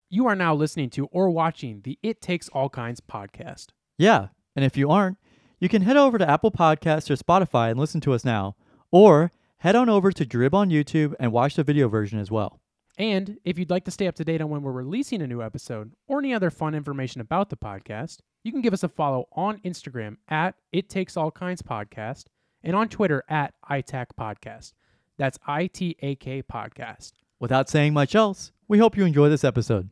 You are now listening to or watching the It Takes All Kinds podcast. Yeah, and if you aren't, you can head over to Apple Podcasts or Spotify and listen to us now. Or head on over to Drib on YouTube and watch the video version as well. And if you'd like to stay up to date on when we're releasing a new episode or any other fun information about the podcast, you can give us a follow on Instagram at It Takes All Kinds Podcast and on Twitter at ITAK Podcast. That's ITAK Podcast. Without saying much else, we hope you enjoy this episode.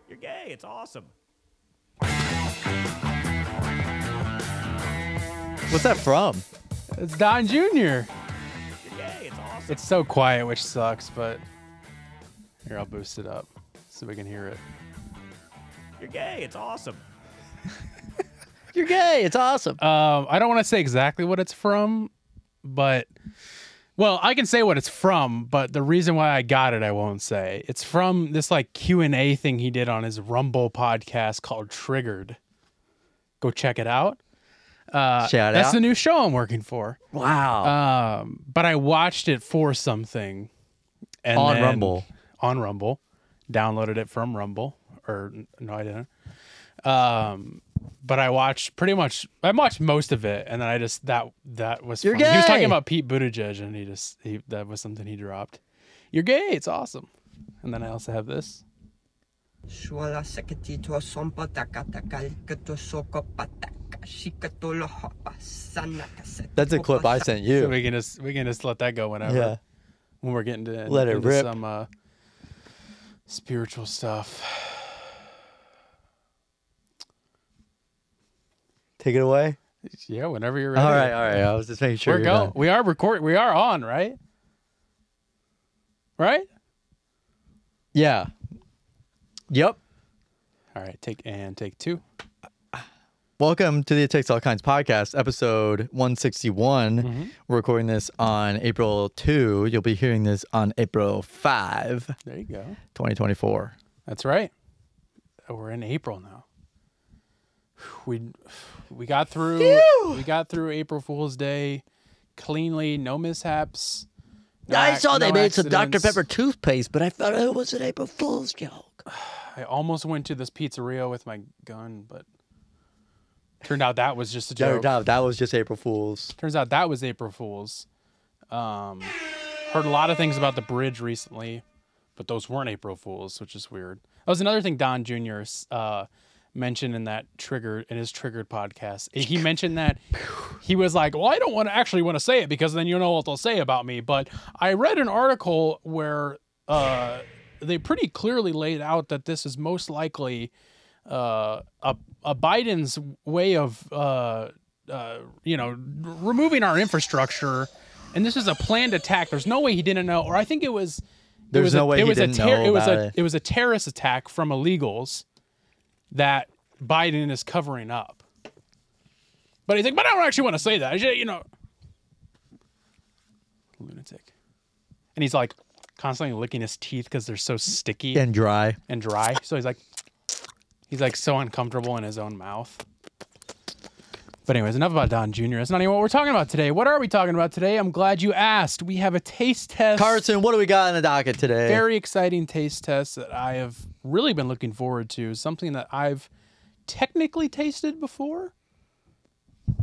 You're gay. It's awesome. What's that from? It's Don Jr. You're gay. It's awesome. It's so quiet, which sucks, but here, I'll boost it up so we can hear it. You're gay. It's awesome. You're gay. It's awesome. I don't want to say exactly what it's from, but... Well, I can say what it's from, but the reason why I got it, I won't say. It's from this like Q&A thing he did on his Rumble podcast called Triggered. Go check it out. That's the new show I'm working for. Wow. But I watched it for something. And on then, Rumble. On Rumble. Downloaded it from Rumble. Or, no, I didn't. But I watched most of it, and then I just that was You're funny. gay. He was talking about Pete Buttigieg, and that was something he dropped. You're gay, it's awesome. And then I also have this. That's a clip I sent you. So we can just let that go whenever. Yeah. When we're getting to Let it into rip. some spiritual stuff. Take it away. Yeah, whenever you're ready. All right. I was just making sure. We're going. We are recording. We are on, right? Right? Yeah. Yep. All right. Take two. Welcome to the It Takes All Kinds podcast, episode 161. Mm-hmm. We're recording this on April 2. You'll be hearing this on April 5, There you go. 2024. That's right. We're in April now. We got through. Phew! We got through April Fool's Day cleanly, no mishaps. I saw they made some Dr. accidents. Pepper toothpaste, but I thought it was an April Fool's joke. I almost went to this pizzeria with my gun, but turned out that was just a joke. That was just April Fool's. Turns out that was April Fool's. Heard a lot of things about the bridge recently, but those weren't April Fool's, which is weird. That was another thing Don Jr. Mentioned in his Triggered podcast. He mentioned that he was like, well, I don't want to say it because then you know what they'll say about me. But I read an article where they pretty clearly laid out that this is most likely a Biden's way of removing our infrastructure, and this is a planned attack. There's no way he didn't know, or I think it was. There's no way he didn't know about it. It was a terrorist attack from illegals that Biden is covering up. But he's like, but I don't actually want to say that. Lunatic. And he's like constantly licking his teeth because they're so sticky And dry. So he's like so uncomfortable in his own mouth. But anyways, enough about Don Jr. That's not even what we're talking about today. What are we talking about today? I'm glad you asked. We have a taste test. Carson, what do we got in the docket today? Very exciting taste test that I have really been looking forward to. Something that I've technically tasted before,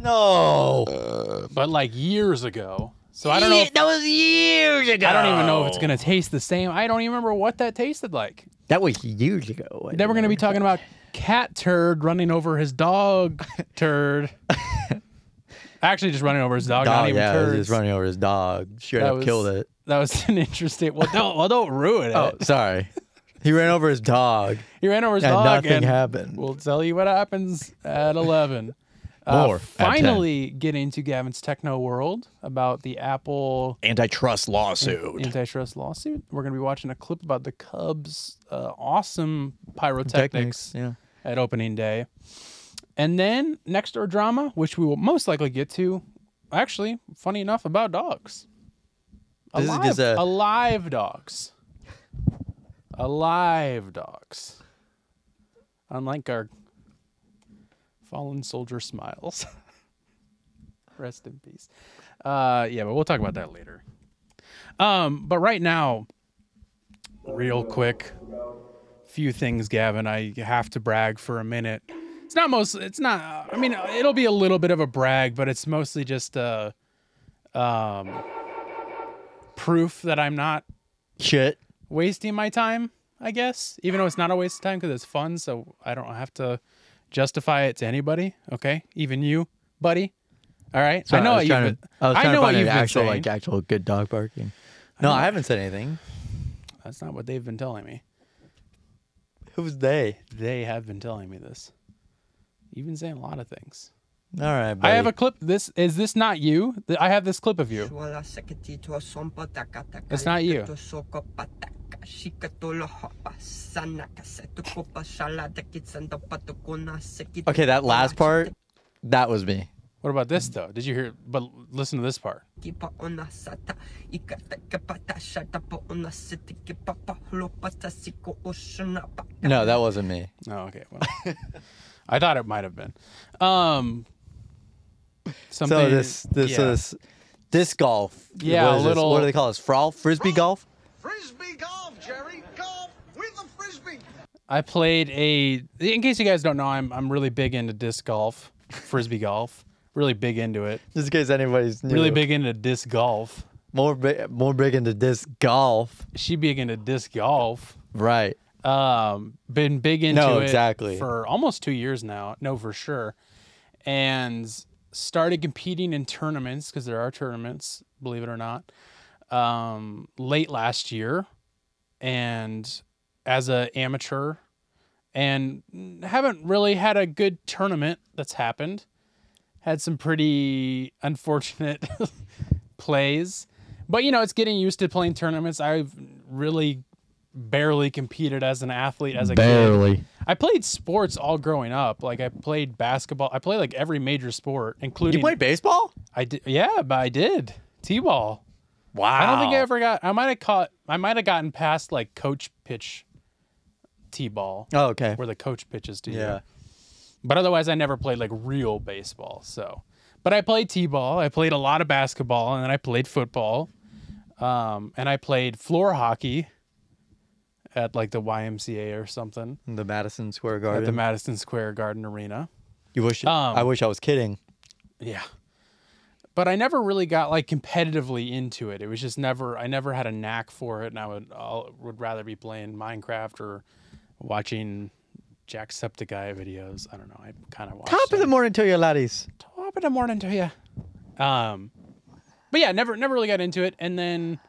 No. but like years ago. So I don't know. That was years ago. I don't even know if it's going to taste the same. I don't even remember what that tasted like. That was years ago. Then we're going to be talking about Catturd running over his dog turd. Actually, just running over his dog, not even turds. Just running over his dog. Straight up killed it. That was an interesting. Well, don't ruin it. Oh, sorry. He ran over his dog. He ran over his And dog, nothing and happened. we'll tell you what happens at 11. More at 10. Finally, getting to Gavin's techno world about the Apple Antitrust lawsuit. antitrust lawsuit. We're going to be watching a clip about the Cubs' awesome pyrotechnics Yeah. at opening day. And then Nextdoor Drama, which we will most likely get to. Actually, funny enough, about dogs. This is just a- Alive dogs. Alive dogs. Unlike our fallen soldier smiles. Rest in peace. Yeah, but we'll talk about that later. But right now, real quick, few things, Gavin. I have to brag for a minute. It's not. I mean, it'll be a little bit of a brag, but it's mostly just proof that I'm not wasting my time, I guess. Even though it's not a waste of time because it's fun, so I don't have to justify it to anybody. Okay, even you, buddy. All right. Sorry, I know what you've been. I know what you've been saying. Like actual good dog barking. No, I haven't said anything. That's not what they've been telling me. Who's they? They have been telling me this. You've been saying a lot of things. All right, buddy. I have a clip. Is this not you? I have this clip of you. It's not you. Okay, that last part, that was me. What about this though? Did you hear? But listen to this part. No, that wasn't me. Oh, okay. Well, I thought it might have been. Something. So this is disc golf. Yeah, what a little. What do they call this? Frisbee golf? Frisbee golf, Jerry. Golf with a frisbee. I played in case you guys don't know, I'm really big into disc golf, frisbee golf. Really big into it. Just in case anybody's new. Really big into disc golf. More big into disc golf. She big into disc golf. Right. Been big into it exactly. for almost 2 years now. No, for sure. And started competing in tournaments because there are tournaments, believe it or not, late last year. And as an amateur, and haven't really had a good tournament that's happened. Had some pretty unfortunate plays. But, you know, it's getting used to playing tournaments. I've really barely competed as an athlete as a kid. I played sports all growing up. Like, I played basketball. I played, like, every major sport, including... You played baseball? I did. Yeah, but I did. T-ball. Wow. I don't think I ever got... I might have gotten past, like, coach pitch T-ball. Oh, okay. Where the coach pitches to you. Yeah. But otherwise, I never played like real baseball. So, but I played t-ball. I played a lot of basketball, and then I played football, and I played floor hockey at like the YMCA or something. The Madison Square Garden. At the Madison Square Garden Arena. You wish? I wish I was kidding. Yeah, but I never really got like competitively into it. It was just never. I never had a knack for it, and I would rather be playing Minecraft or watching Jacksepticeye videos. I don't know. I kind of watched Top of the morning to you, laddies. Top of the morning to you. But yeah, never really got into it. And then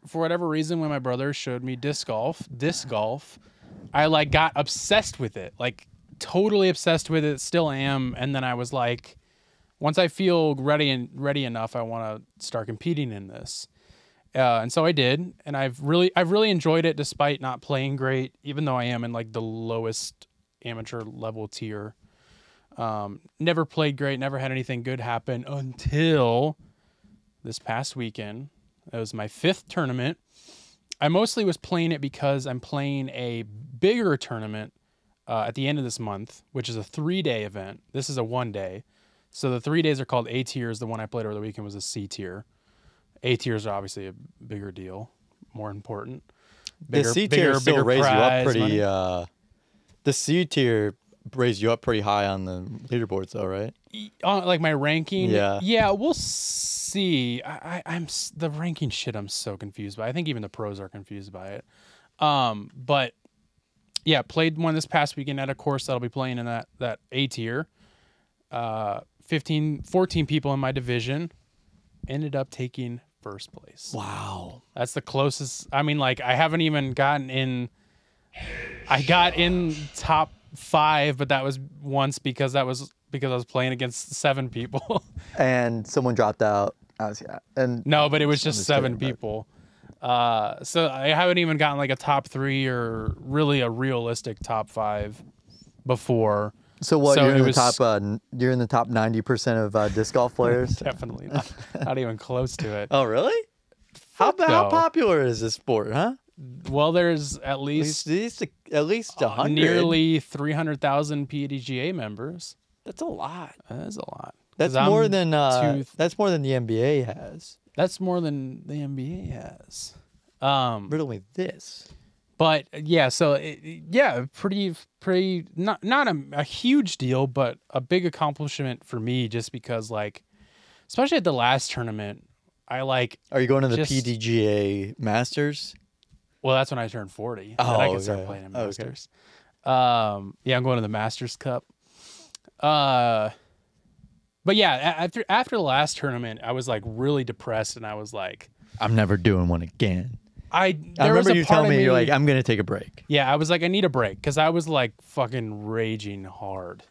for whatever reason, when my brother showed me disc golf, I like got obsessed with it. Like totally obsessed with it. Still am. And then I was like, once I feel ready enough, I want to start competing in this. And so I did, and I've really enjoyed it despite not playing great, even though I am in like the lowest amateur level tier. Never played great, never had anything good happen until this past weekend. It was my 5th tournament. I mostly was playing it because I'm playing a bigger tournament at the end of this month, which is a 3-day event. This is a 1-day. So the 3 days are called A tiers. The one I played over the weekend was a C tier. A tiers are obviously a bigger deal, more important. The C tier still raised you up pretty. The C tier raised you up pretty high on the leaderboards, though, right? Like my ranking. Yeah. We'll see. I'm the ranking shit. I'm so confused by. I think even the pros are confused by it. But yeah, played one this past weekend at a course that'll be playing in that A tier. 14 people in my division. Ended up taking first place. Wow. That's the closest. I mean, like, I haven't even gotten in. I got in top 5, but that was once because I was playing against 7 people. And someone dropped out. No, but it was just 7 people. So I haven't even gotten like a top 3 or really a realistic top 5 before. So what? So you're in the top. You're in the top 90% of disc golf players. Definitely not even close to it. Oh, really? How popular is this sport, huh? Well, there's at least 100. Nearly 300,000 PDGA members. That's a lot. That is a lot. That's more than the NBA has. That's more than the NBA has. Riddle me this. But yeah, so pretty not a huge deal, but a big accomplishment for me just because like, especially at the last tournament, I like. Are you going to the PDGA Masters? Well, that's when I turned 40. Oh, then I can start playing in Masters. Yeah, I'm going to the Masters Cup. But yeah, after the last tournament, I was like really depressed, and I was like, I'm never doing one again. I remember you telling me, you're like, I'm going to take a break. Yeah, I was like, I need a break because I was like fucking raging hard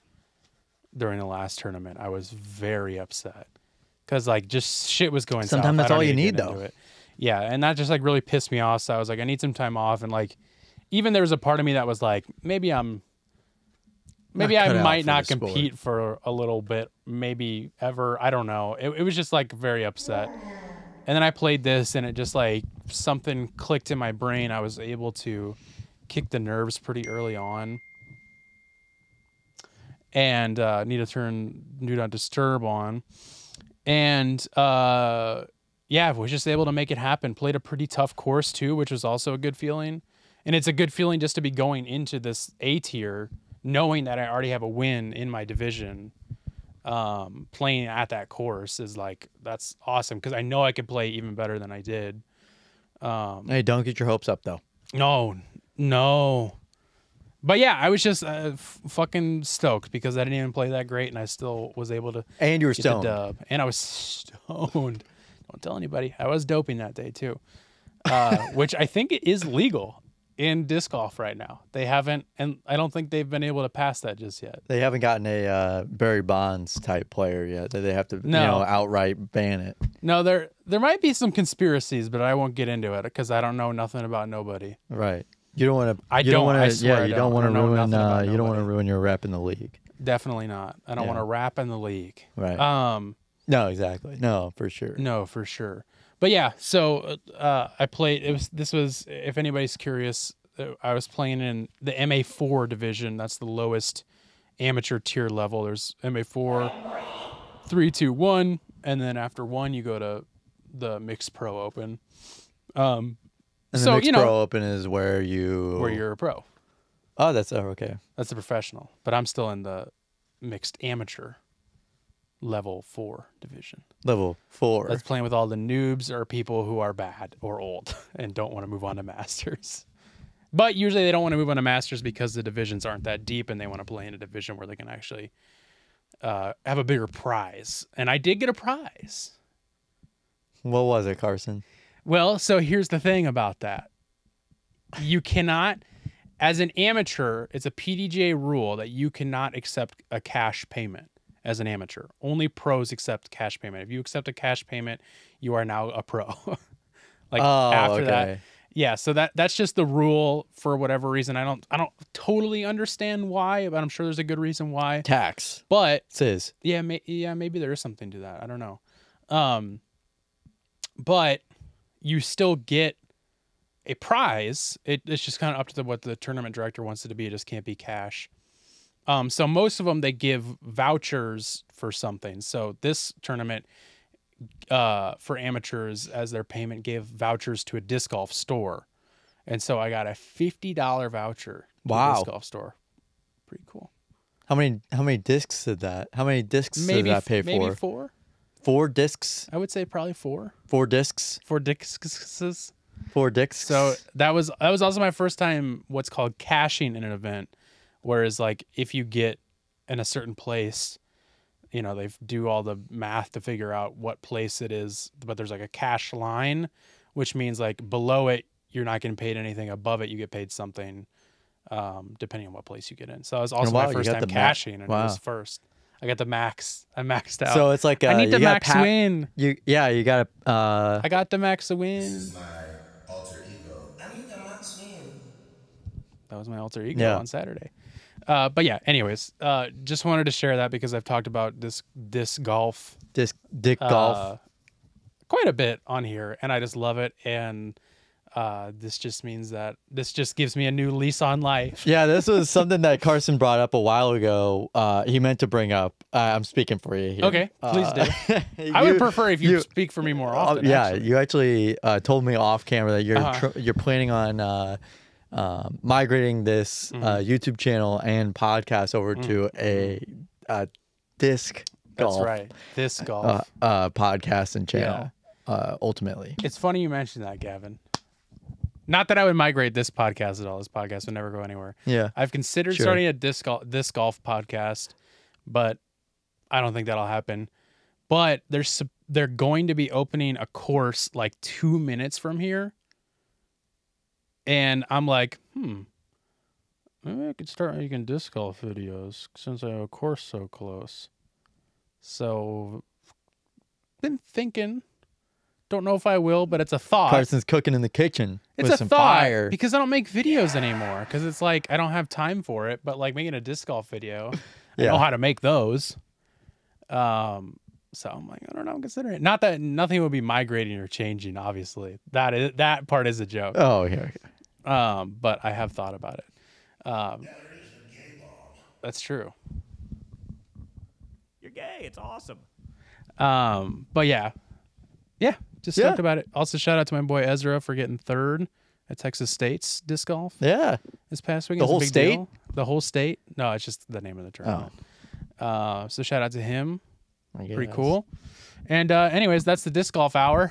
during the last tournament. I was very upset because like just shit was going. Sometimes south. that's all you need, though. Yeah, and that just like really pissed me off. So I was like, I need some time off, and like, even there was a part of me that was like, maybe I might not compete for a little bit, maybe ever. I don't know. It was just like very upset. And then I played this, and it just like something clicked in my brain. I was able to kick the nerves pretty early on, and need to turn Do Not Disturb on, and yeah, I was just able to make it happen. Played a pretty tough course too, which was also a good feeling, and it's a good feeling just to be going into this A tier, knowing that I already have a win in my division. Playing at that course is like, that's awesome because I know I could play even better than I did. Hey, don't get your hopes up though. No. But yeah, I was just fucking stoked because I didn't even play that great, and I still was able to. And you were get stoned. the dub. And I was stoned. Don't tell anybody. I was doping that day too, which I think is legal in disc golf right now. They haven't, and I don't think they've been able to pass that just yet. They haven't gotten a Barry Bonds type player yet. They have to outright ban it. No, there might be some conspiracies, but I won't get into it because I don't know nothing about nobody. Right. You don't want to. I don't want to. Yeah, you don't want to ruin. You don't want to ruin your rep in the league. Definitely not. I don't want to rap in the league. Right. No, exactly. No, for sure. No, for sure. But yeah, so I played. This was if anybody's curious, I was playing in the MA4 division. That's the lowest amateur tier level. There's MA4, 3, 2, 1, and then after 1 you go to the Mixed Pro Open. And the Mixed Pro Open is where you're a pro. Oh, that's okay. That's the professional, but I'm still in the mixed amateur level 4 division. Level 4. That's playing with all the noobs or people who are bad or old and don't want to move on to Masters. But usually they don't want to move on to Masters because the divisions aren't that deep and they want to play in a division where they can actually have a bigger prize. And I did get a prize. What was it, Carson? Well, so here's the thing about that. You cannot, as an amateur, it's a PDGA rule that you cannot accept a cash payment as an amateur. Only pros accept cash payment. If you accept a cash payment, you are now a pro. After that. Yeah, so that's just the rule for whatever reason. I don't totally understand why, but I'm sure there's a good reason why. Tax. But it is. Yeah, maybe there is something to that. I don't know. But you still get a prize. It's just kind of up to what the tournament director wants it to be. It just can't be cash. So most of them, they give vouchers for something. So this tournament, for amateurs, as their payment, gave vouchers to a disc golf store. And so I got a $50 voucher to a disc golf store. Pretty cool. How many discs did that? How many discs did that pay for? Maybe 4. 4 discs? I would say probably 4. 4 discs? 4 discs. 4 discs. So that was also my first time what's called cashing in an event. Whereas like if you get in a certain place, you know, they do all the math to figure out what place it is, but there's like a cash line, which means like below it, you're not getting paid anything. Above it, you get paid something, depending on what place you get in. So it was also my first time cashing, and it was first. I got the max. I maxed out. So it's like I need the max win. You got to. I got the max win. This is my alter ego. I need the max win. That was my alter ego on Saturday. But yeah, anyways, just wanted to share that because I've talked about disc golf quite a bit on here, and I just love it. And This just means that this just gives me a new lease on life. Yeah, this was something that Carson brought up a while ago. He meant to bring up. I'm speaking for you here. Okay, please do. I would prefer if you speak for me more often. Yeah, actually. you actually told me off camera that you're planning on migrating this YouTube channel and podcast over to a disc golf. That's right. Disc golf Podcast and channel. Ultimately, it's funny you mentioned that, Gavin. Not that I would migrate this podcast at all. This podcast would never go anywhere. Yeah, I've considered starting a disc golf podcast, but I don't think that'll happen. But they're going to be opening a course like 2 minutes from here, and I'm like, maybe I could start making disc golf videos since I have a course so close. So, been thinking. Don't know if I will, but it's a thought. Carson's cooking in the kitchen. It's with a some thought fire. because I don't make videos anymore because it's like I don't have time for it. But like making a disc golf video, I know how to make those. So I'm like, I don't know, I'm considering it. Not that nothing would be migrating or changing. Obviously, that part is a joke. Oh, yeah. But I have thought about it. That's true. You're gay. It's awesome. But yeah. Just stoked about it. Also, shout out to my boy Ezra for getting third at Texas State's disc golf. Yeah. This past week. The whole state? The whole state? No, it's just the name of the tournament. So shout out to him. Pretty cool. And anyways, that's the disc golf hour.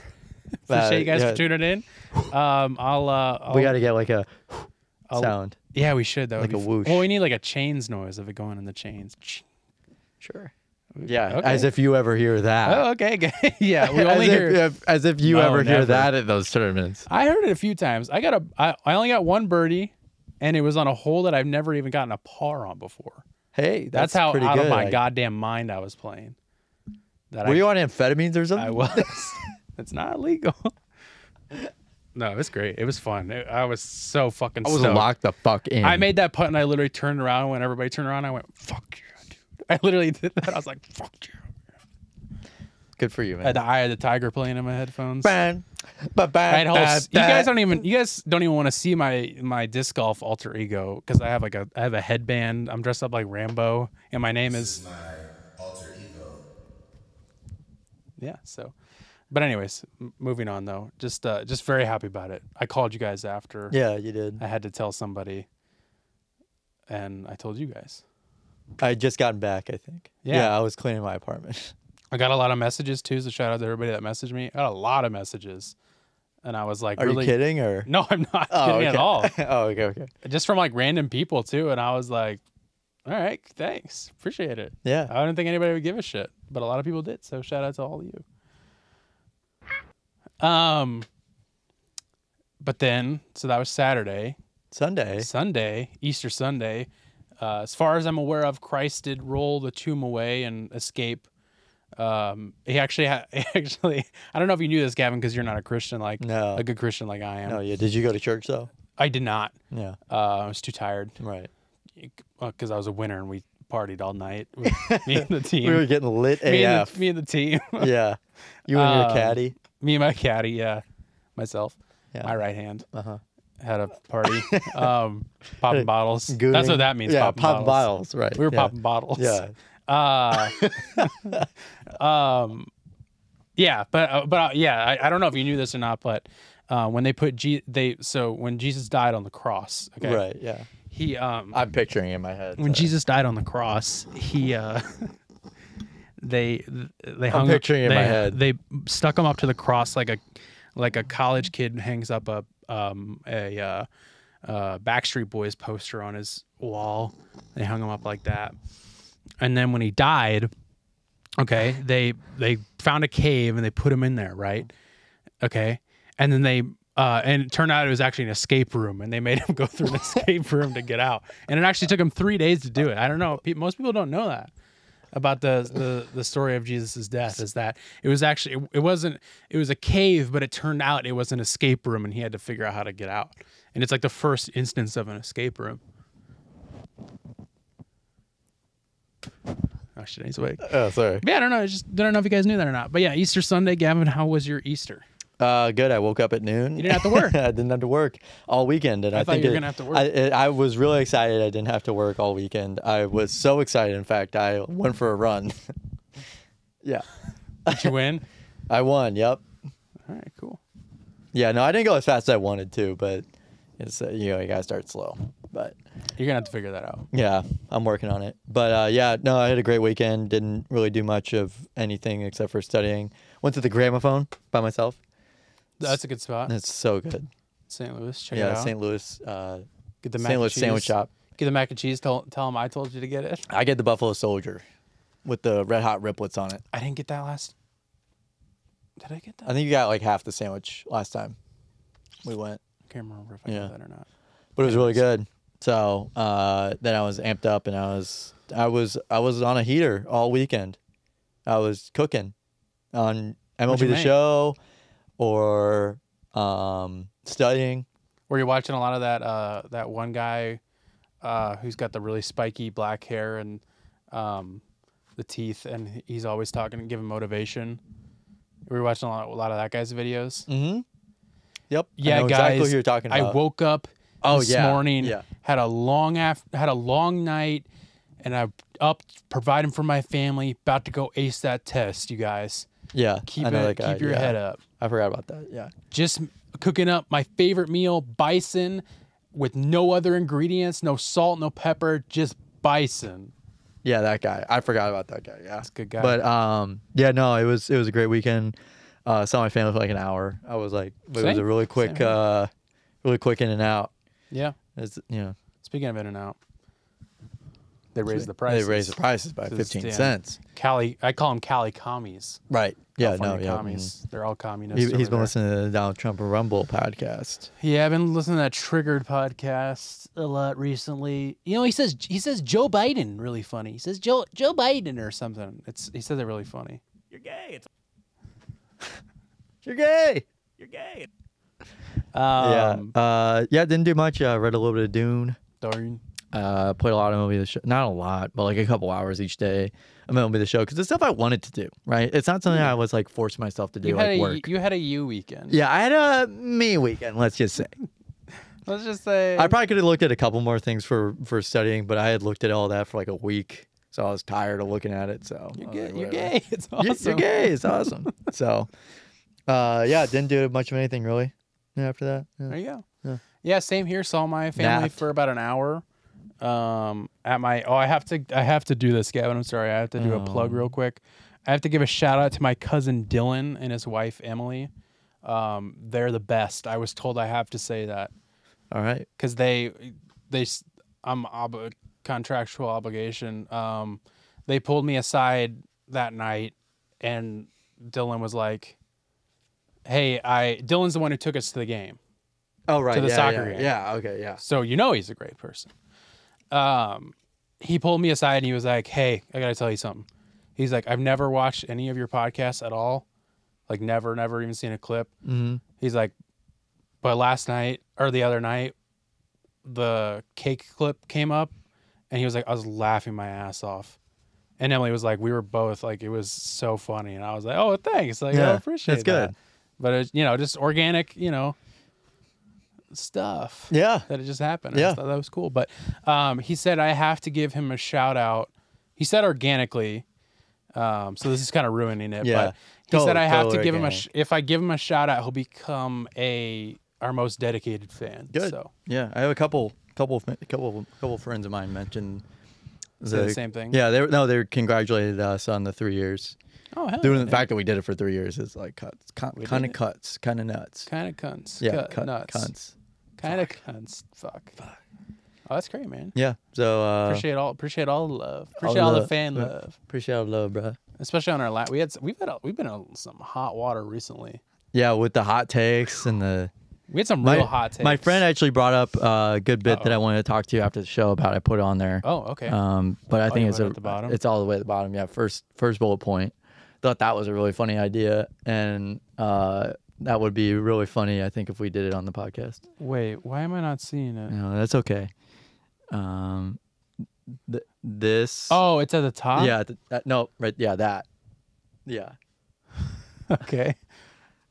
Appreciate you guys for tuning in. We got to get like a sound. Yeah, we should. That would like be a whoosh. Well, we need like a chains noise of it going in the chains. Sure. Yeah, Okay. as if you ever hear that. Oh, okay. Yeah, we only hear. As if you ever hear never. that at those tournaments. I heard it a few times. I only got one birdie, and it was on a hole that I've never even gotten a par on before. Hey, That's how pretty out good. of my goddamn mind I was playing. Were you on amphetamines or something? I was. It's not illegal. No, it was great. It was fun. I was so fucking I was stoked. locked the fuck in. I made that putt, and I literally turned around. When everybody turned around, I went, fuck yeah, dude. I literally did that. I was like, fuck yeah. Good for you, man. I had the Eye of the Tiger playing in my headphones. Bang, You guys don't even want to see my disc golf alter ego because I have a headband. I'm dressed up like Rambo, and my name is my alter ego. Yeah. So, but anyways, moving on though. Just very happy about it. I called you guys after. Yeah, you did. I had to tell somebody, and I told you guys. I had just gotten back, I think. Yeah. I was cleaning my apartment. I got a lot of messages too, so shout out to everybody that messaged me. I got a lot of messages. And I was like, Are really? you kidding or? No, I'm not kidding at all. Oh, okay. Just from like random people too. And I was like, all right, thanks. Appreciate it. Yeah. I didn't think anybody would give a shit, but a lot of people did. So shout out to all of you. But then, so that was Saturday. Sunday, Easter Sunday. As far as I'm aware of, Christ did roll the tomb away and escape. He actually, I don't know if you knew this, Gavin, because you're not a Christian, like a good Christian like I am. No, yeah. Did you go to church though? I did not. Yeah. I was too tired. Right. Because I was a winner and we partied all night with me and the team. We were getting lit AF. Me and the team. Yeah. You and your caddy. Me and my caddy, yeah. Myself. Yeah. My right hand. Uh-huh. Had a party. Popping bottles. Gooning. That's what that means. Yeah, popping bottles. Right. We were popping bottles. Yeah. Yeah, but yeah, I don't know if you knew this or not, but when they put when Jesus died on the cross, okay, Right. Yeah. he I'm picturing it in my head. when Jesus died on the cross, he they hung picturing it in my head. They stuck him up to the cross like a college kid hangs up a Backstreet Boys poster on his wall. They hung him up like that. And then when he died, okay, they found a cave and they put him in there, right? Okay. And then and it turned out it was actually an escape room, and they made him go through an escape room to get out. And it actually took him 3 days to do it. I don't know. Most people don't know that about the story of Jesus' death, is that it was actually, it was a cave, but it turned out it was an escape room, and he had to figure out how to get out. And it's like the first instance of an escape room. Oh shit, he's awake. Oh, sorry. Yeah, I don't know. I don't know if you guys knew that or not. But yeah, Easter Sunday, Gavin, how was your Easter? Good. I woke up at noon. You didn't have to work. I didn't have to work all weekend, and I thought think you were gonna have to work. I was really excited. I didn't have to work all weekend. I was so excited. In fact, I went for a run. Yeah. Did you win? I won. Yep. All right, cool. Yeah. No, I didn't go as fast as I wanted to, but it's you gotta start slow. But You're gonna have to figure that out. yeah, I'm working on it. But yeah, no, I had a great weekend. Didn't really do much of anything except for studying. Went to the Gramophone by myself. That's a good spot. It's so good. St. Louis, check it Yeah, out. St. Louis. Get the mac St. and Louis cheese. sandwich shop. Get the mac and cheese. Tell them I told you to get it. I get the Buffalo Soldier with the red hot riblets on it. I didn't get that last. Did I get that? I think you got like half the sandwich last time we went, I can't remember if I Yeah. got that or not. but it was really good. So then I was amped up and I was on a heater all weekend. I was cooking on What'd MLB you The make? Show or studying. Were you watching a lot of that one guy who's got the really spiky black hair and the teeth, and he's always talking and giving motivation? Were you watching a lot of that guy's videos? Mm-hmm. Yep. I Yeah, know guys. exactly who you're talking about. I woke up this yeah, morning, yeah. had a long night, and I'm up providing for my family, about to go ace that test, you guys. Yeah. Keep I know that guy. keep your Yeah. head up. I forgot about that. Yeah. Just cooking up my favorite meal, bison, with no other ingredients, no salt, no pepper, just bison. Yeah, that guy. I forgot about that guy. Yeah, That's a good guy. But yeah, no, it was a great weekend. Saw my family for like an hour. I was like, it was Same. a really quick, Same in and out. Yeah. It's Speaking of In and Out, they raised the prices. They raised the prices by So 15 damn. cents. Cali, I call them Cali commies. Right. Yeah. California No. Yeah. commies. They're all communists. He's over been there. listening to the Donald Trump Rumble podcast. Yeah, I've been listening to that Triggered podcast a lot recently. You know, he says Joe Biden really funny. He says Joe Biden or something. He says it really funny. You're gay. It's You're gay. you're gay. Yeah. Didn't do much. Read a little bit of Dune. Darn. Played a lot of MLB The Show. Not a lot, but like a couple hours each day of MLB The Show because it's stuff I wanted to do. Right. It's not something I was like forcing myself to do like work. You had a you weekend. Yeah, I had a me weekend. Let's just say. Let's just say. I probably could have looked at a couple more things for studying, but I had looked at all that for like a week, so I was tired of looking at it. So You're I was gay. like, You're whatever. gay. It's awesome. You're gay. It's awesome. So, didn't do much of anything really. After that, There you go. Yeah. Yeah, same here. Saw my family Napped. for about an hour. At my I have to do this, Gavin. I'm sorry. I have to do a plug real quick. I have to give a shout out to my cousin Dylan and his wife Emily. They're the best. I was told I have to say that all right. because I'm contractual obligation. They pulled me aside that night, and Dylan was like, "Hey, Dylan's the one who took us to the game." Oh right. To the yeah, soccer yeah, game. Yeah. Okay. Yeah. So he's a great person. He pulled me aside and he was like, "Hey, I gotta tell you something." He's like, "I've never watched any of your podcasts at all, like never even seen a clip." Mm-hmm. He's like, "But last night or the other night, the cake clip came up, and he was like, I was laughing my ass off." And Emily was like, "We were both like, it was so funny," and I was like, "Oh, thanks, like I appreciate that's good. that." But it's, just organic, stuff. Yeah. That it just happened. Yeah. I thought that was cool. But he said I have to give him a shout out. He said organically. So this is kind of ruining it. Yeah. But he said I have to Totally give him organic. if I give him a shout out, he'll become our most dedicated fan. Good. So Yeah. I have a couple friends of mine mentioned say the same thing. Yeah. They congratulated us on the 3 years. Oh, hell Doing yeah. the fact that we did it for 3 years is like cuts, kind of did it. cuts, kind of nuts. Kind of cunts. Yeah, Nuts. cunts. Kind of cunts. Fuck. Oh, that's great, man. Yeah. So Appreciate all the love. all Appreciate all the love. fan Yeah. love. appreciate all the love, bro. Especially on our we've been on some hot water recently. Yeah, with the hot takes and the We had some real hot takes. my friend actually brought up a good bit that I wanted to talk to you after the show about. I put it on there. Oh, okay. But I think you it's put it at the bottom? It's all the way at the bottom. Yeah, first bullet point. Thought that was a really funny idea, and that would be really funny. I think if we did it on the podcast. Wait, why am I not seeing it? No, that's okay. This. Oh, it's at the top? Yeah. No. Right. Yeah. That. Yeah. Okay.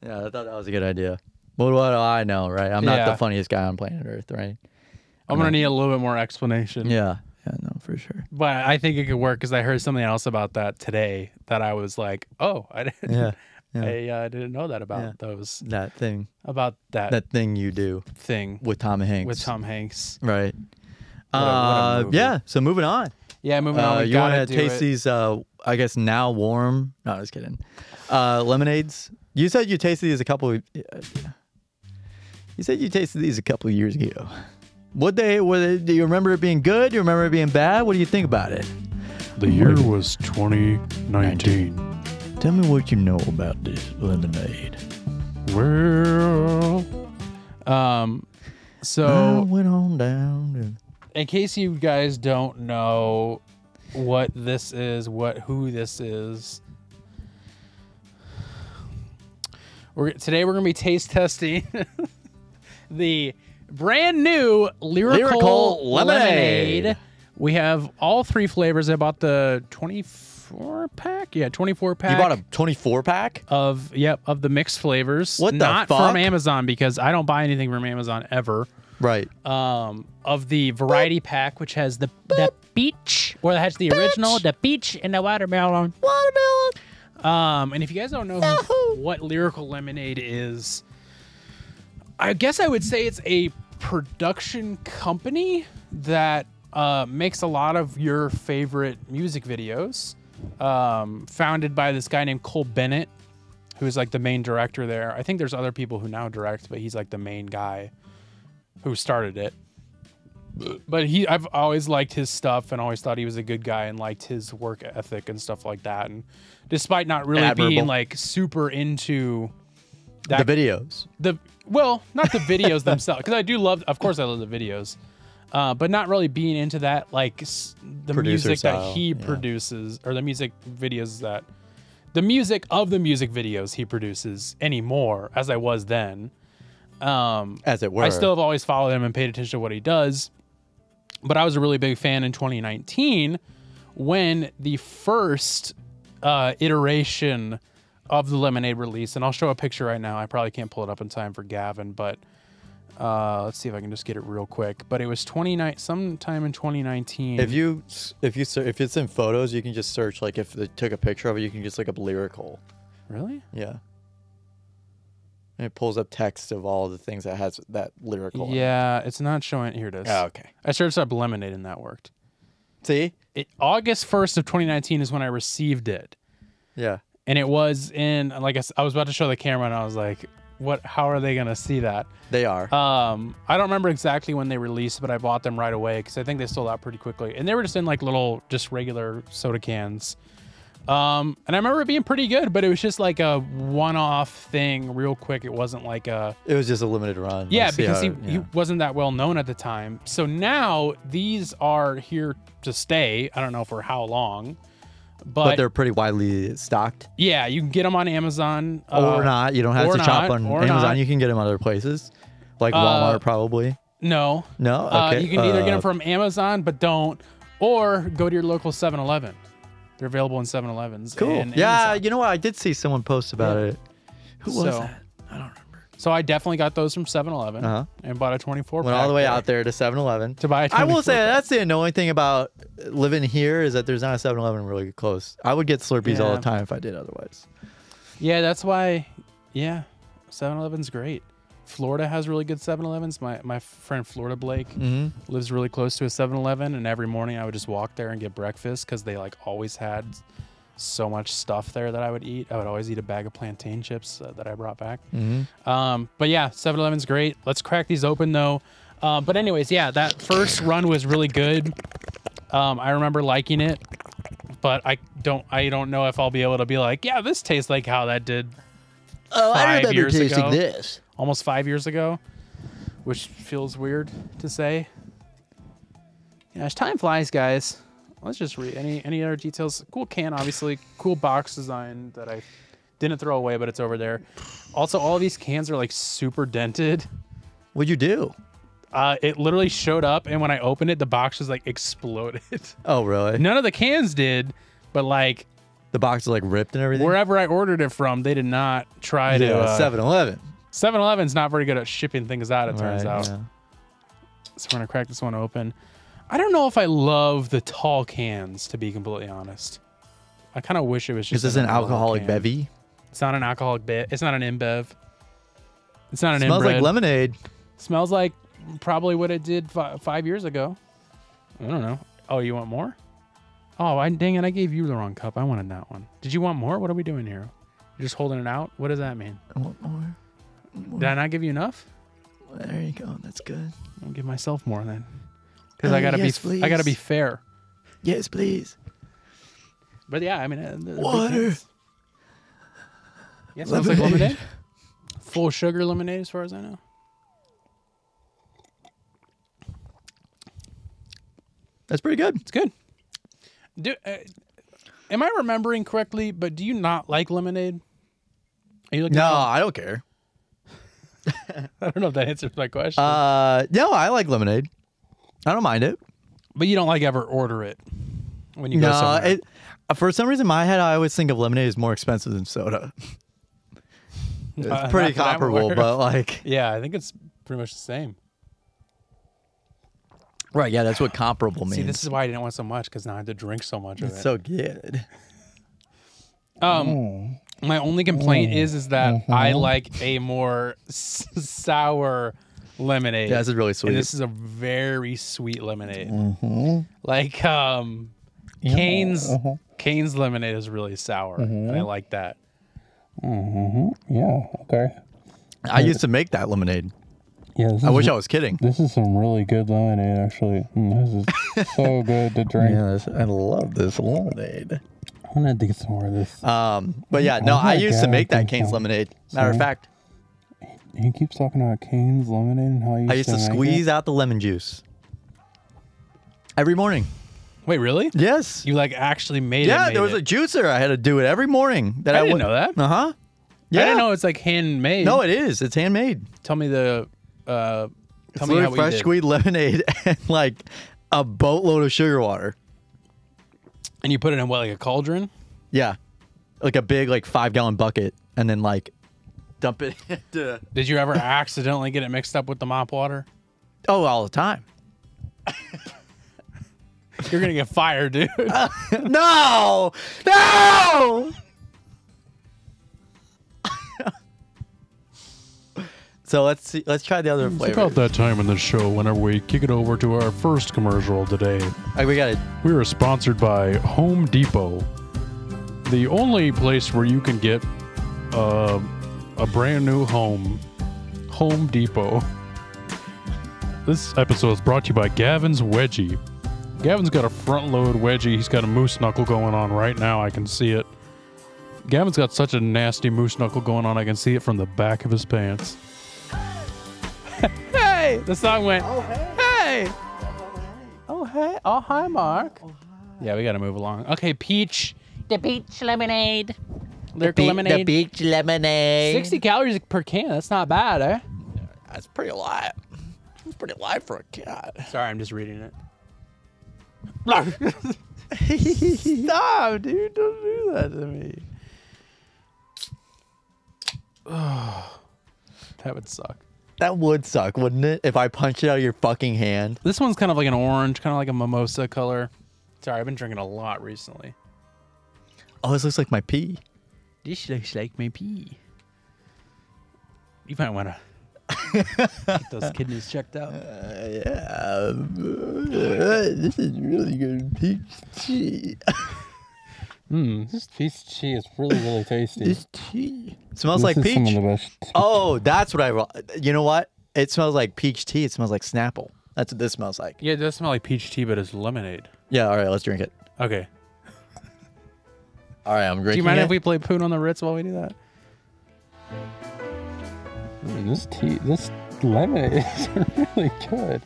Yeah, I thought that was a good idea. But what do I know, right? I'm not the funniest guy on planet Earth, right? I'm going to need a little bit more explanation. Yeah, no, for sure. But I think it could work because I heard something else about that today that I was like, oh, I didn't, I didn't know that about those. That thing. About that. That thing you do. Thing. With Tom Hanks. With Tom Hanks. Right. What a movie. Yeah, so moving on. Yeah, moving on. You want to taste these, I guess, now warm, no, I was kidding, lemonades? You said you tasted these a couple of, you said you tasted these a couple of years ago. Do you remember it being good? Do you remember it being bad? What do you think about it? The year was 2019. Tell me what you know about this lemonade. Well, so I went on down. In case you guys don't know what this is, who this is, today we're gonna be taste testing the brand new Lyrical Lemonade. We have all 3 flavors. I bought the 24-pack. Yeah, 24-pack. You bought a 24-pack? Of the mixed flavors. What the Not fuck? from Amazon because I don't buy anything from Amazon ever. Right. Of the variety pack, which has the peach, or that has the original, the peach and the watermelon. And if you guys don't know what Lyrical Lemonade is, I guess I would say it's a production company that makes a lot of your favorite music videos. Founded by this guy named Cole Bennett, who's like the main director there. I think there's other people who now direct, but he's like the main guy who started it. But I've always liked his stuff and always thought he was a good guy and liked his work ethic and stuff like that. And despite not really being like super into the videos, well, not the videos themselves, because I do love, of course I love the videos, but not really being into that, like the producer music style, that he produces, or the music videos that, the music of the music videos he produces anymore, as I was then. As it were. I still have always followed him and paid attention to what he does. But I was a really big fan in 2019 when the first iteration of the Lemonade released. And I'll show a picture right now. I probably can't pull it up in time for Gavin, but let's see if I can just get it real quick. But it was sometime in 2019. If it's in photos, you can just search, like if they took a picture of it, you can just look up Lyrical. Really? Yeah. And it pulls up text of all the things that has that Lyrical. Yeah, it's not showing. Here it is. Oh, okay. I searched up Lemonade and that worked. See? August 1st of 2019 is when I received it. Yeah. And it was in, like I was about to show the camera and I was like, how are they going to see that? They are. I don't remember exactly when they released, but I bought them right away because I think they sold out pretty quickly. And they were just in like little, just regular soda cans. And I remember it being pretty good, but it was just like a one-off thing real quick. It wasn't like a... It was just a limited run. Yeah, because he wasn't that well known at the time. So now these are here to stay. I don't know for how long. But they're pretty widely stocked. Yeah, you can get them on Amazon. Or not. You don't have to shop on Amazon. Not. You can get them other places. Like Walmart, probably. No. No? Okay. You can either get them from Amazon, but don't. Or go to your local 7-Eleven. They're available in 7-Elevens. Cool. Yeah, Amazon. You know what? I did see someone post about it. Who was that? I don't remember. So I definitely got those from 7-Eleven and bought a 24-pack. Went all the way out there to 7-Eleven. To buy a 24-pack. I will say that's the annoying thing about living here is that there's not a 7-Eleven really close. I would get Slurpees all the time if I did otherwise. Yeah, that's why, 7-Eleven's great. Florida has really good 7-Elevens. My friend Florida Blake lives really close to a 7-Eleven, and every morning I would just walk there and get breakfast because they like always had so much stuff there that I would eat. I would always eat a bag of plantain chips that I brought back. But yeah, 7-Eleven's great. Let's crack these open though. But anyways, yeah, that first run was really good. I remember liking it, but I don't know if I'll be able to be like, yeah, this tastes like how that did. Oh, I remember tasting ago. this. Almost 5 years ago, which feels weird to say. Yeah, as time flies, guys. Let's just read any other details. Cool can, obviously. Cool box design that I didn't throw away, but it's over there. Also, all of these cans are like super dented. What'd you do? It literally showed up, and when I opened it, the box was like exploded. Oh, really? None of the cans did, but like The box is like ripped and everything. Wherever I ordered it from, they did not try to. 7-Eleven. 7-Eleven's not very good at shipping things out. It turns out. Yeah. So we're gonna crack this one open. I don't know if I love the tall cans, to be completely honest. I kind of wish it was just. Is this an alcoholic can. bevy? It's not an alcoholic bit. It's not an InBev. It's not an Smells inbred. like lemonade. Smells like probably what it did 5 years ago. I don't know. Oh, you want more? Oh, dang it. I gave you the wrong cup. I wanted that one. Did you want more? What are we doing here? You're just holding it out? What does that mean? I want more. Did I not give you enough? There you go. That's good. I'll give myself more then. Because I gotta yes, I gotta be fair. Yes, please. But yeah, I mean, Water. Yeah, smells like lemonade. Full sugar lemonade, as far as I know. That's pretty good. It's good. Am I remembering correctly? But do you not like lemonade? Are you looking No, I don't care. I don't know if that answers my question. No, I like lemonade. I don't mind it. But you don't like ever order it when you go No, somewhere. for some reason in my head I always think of lemonade as more expensive than soda. It's pretty Not that I'm comparable, aware but of. like Yeah, I think it's pretty much the same. right, yeah, that's what comparable means. See, this is why I didn't want so much, because now I have to drink so much of it's it. so good. My only complaint is that I like a more sour lemonade. Yeah, this is really sweet. And this is a very sweet lemonade. Like Cane's lemonade is really sour, and I like that. Yeah, okay. I used to make that lemonade. Yeah, I wish I was kidding. This is some really good lemonade, actually. This is so good to drink. I love this lemonade. I wanted to get some more of this. But yeah, no, I used to make that Cane's lemonade. Matter of fact, He keeps talking about Cane's lemonade and how I used to make squeeze it. out the lemon juice every morning. Wait, really? Yes. You like actually made it? Yeah, there was a juicer. I had to do it every morning. That I didn't know that. Uh huh. Yeah. I didn't know it's like handmade. No, it is. It's handmade. Tell me the. It's Tell me literally how we fresh did. squeezed lemonade and like a boatload of sugar water. And you put it in what, like a cauldron? Yeah, like a big 5-gallon bucket, and then like dump it into. Did you ever accidentally get it mixed up with the mop water? Oh, all the time. You're gonna get fired, dude. No, no. So let's see. Let's try the other It's flavor. about that time in the show whenever we kick it over to our first commercial today. We got it. We are sponsored by Home Depot, the only place where you can get a brand new home. Home Depot. This episode is brought to you by Gavin's Wedgie. Gavin's got a front load wedgie. He's got a moose knuckle going on right now. I can see it. Gavin's got such a nasty moose knuckle going on. I can see it from the back of his pants. Hey, the song went. Oh hey. Oh hey. Oh hi, Mark. Yeah, we gotta move along. Okay, peach. The peach lemonade. Lyrical lemonade. beach lemonade. 60 calories per can. That's not bad, eh? That's pretty light. It's pretty light for a cat. Sorry, I'm just reading it. Stop, dude! Don't do that to me. That would suck. That would suck, wouldn't it? If I punched it out of your fucking hand. This one's kind of like an orange, kind of like a mimosa color. Sorry, I've been drinking a lot recently. Oh, this looks like my pee. This looks like my pee. You might want to get those kidneys checked out. Yeah. This is really good peach tea. This peach tea is really, really tasty. This tea smells This like is some of peach. the best. Oh, that's what you know what? It smells like peach tea. It smells like Snapple. That's what this smells like. Yeah, it does smell like peach tea, but it's lemonade. Yeah, all right, let's drink it. Okay. All right, I'm drinking Do you mind it. if we play Poon on the Ritz while we do that? This lemonade is really good.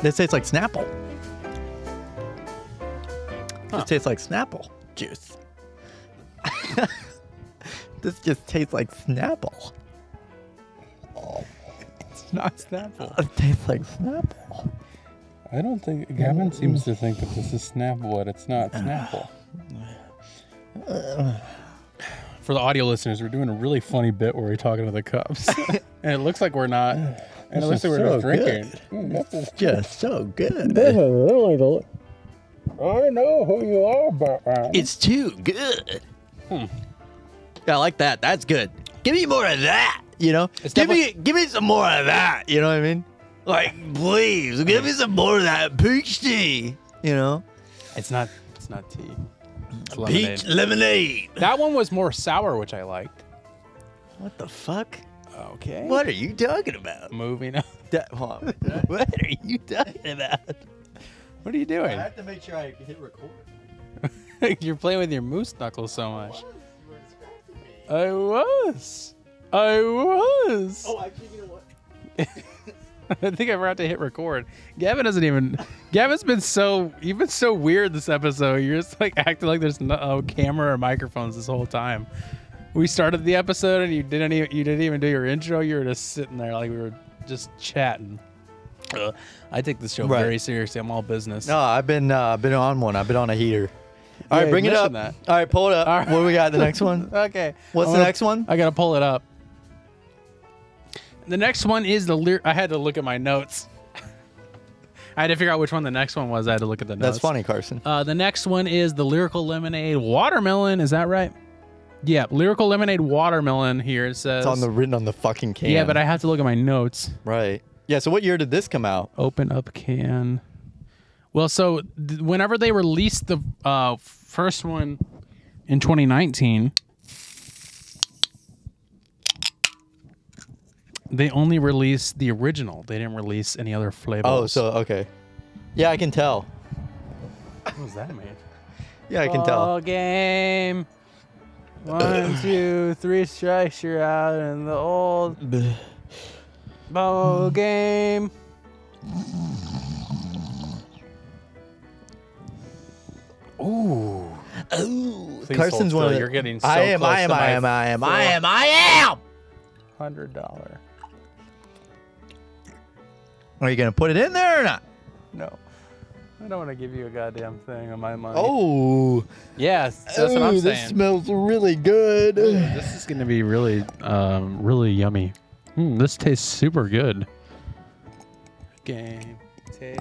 This tastes like Snapple. This tastes like Snapple juice. This just tastes like Snapple. It's not Snapple. It tastes like Snapple. I don't think Gavin seems to think that this is Snapple, but it's not Snapple. For the audio listeners, we're doing a really funny bit where we're talking to the cups. And it looks like we're not. And it looks like we're just drinking. It's just so good. I know who you are, but It's too good. Yeah, I like that. That's good. Give me more of that. You know, give me some more of that. You know what I mean? Like, please, give me some more of that peach tea. You know, It's not tea. It's peach lemonade. That one was more sour, which I liked. What the fuck? Okay. What are you talking about? Moving on. Hold on. What are you talking about? What are you doing? I have to make sure I hit record. You're playing with your moose knuckles so much. I was. Oh, actually, you know what? I think I forgot to hit record. Gavin doesn't even. Gavin's been so weird this episode. You're just like acting like there's no camera or microphones this whole time. We started the episode and you didn't even do your intro. You were just sitting there like we were just chatting. I take this show very seriously. I'm all business. No, I've been on one. I've been on a heater. All right, bring it up. That. All right, pull it up. All right. What do we got? The next one? Okay. What's the next one? I gotta pull it up. The next one is I had to look at my notes. I had to figure out which one the next one was. I had to look at the notes. That's funny, Carson. The next one is the Lyrical Lemonade Watermelon. Is that right? Yeah, Lyrical Lemonade Watermelon here. It says. It's written on the fucking can. Yeah, but I have to look at my notes. Right. Yeah, so what year did this come out? Open up can. Well, so whenever they released the first one in 2019, they only released the original. They didn't release any other flavors. Oh, so, okay. Yeah, I can tell. What was that, man? Yeah, I can tell. Ball game. 1, 2, 3 strikes, you're out in the old ball game. Ooh. Ooh. Please Carson's hold one of still. the... You're getting so I am. close to my $100. Are you going to put it in there or not? No. I don't want to give you a goddamn thing on my money. Oh. Yes, that's what I'm saying. This smells really good. This is going to be really, really yummy. This tastes super good. Game, take,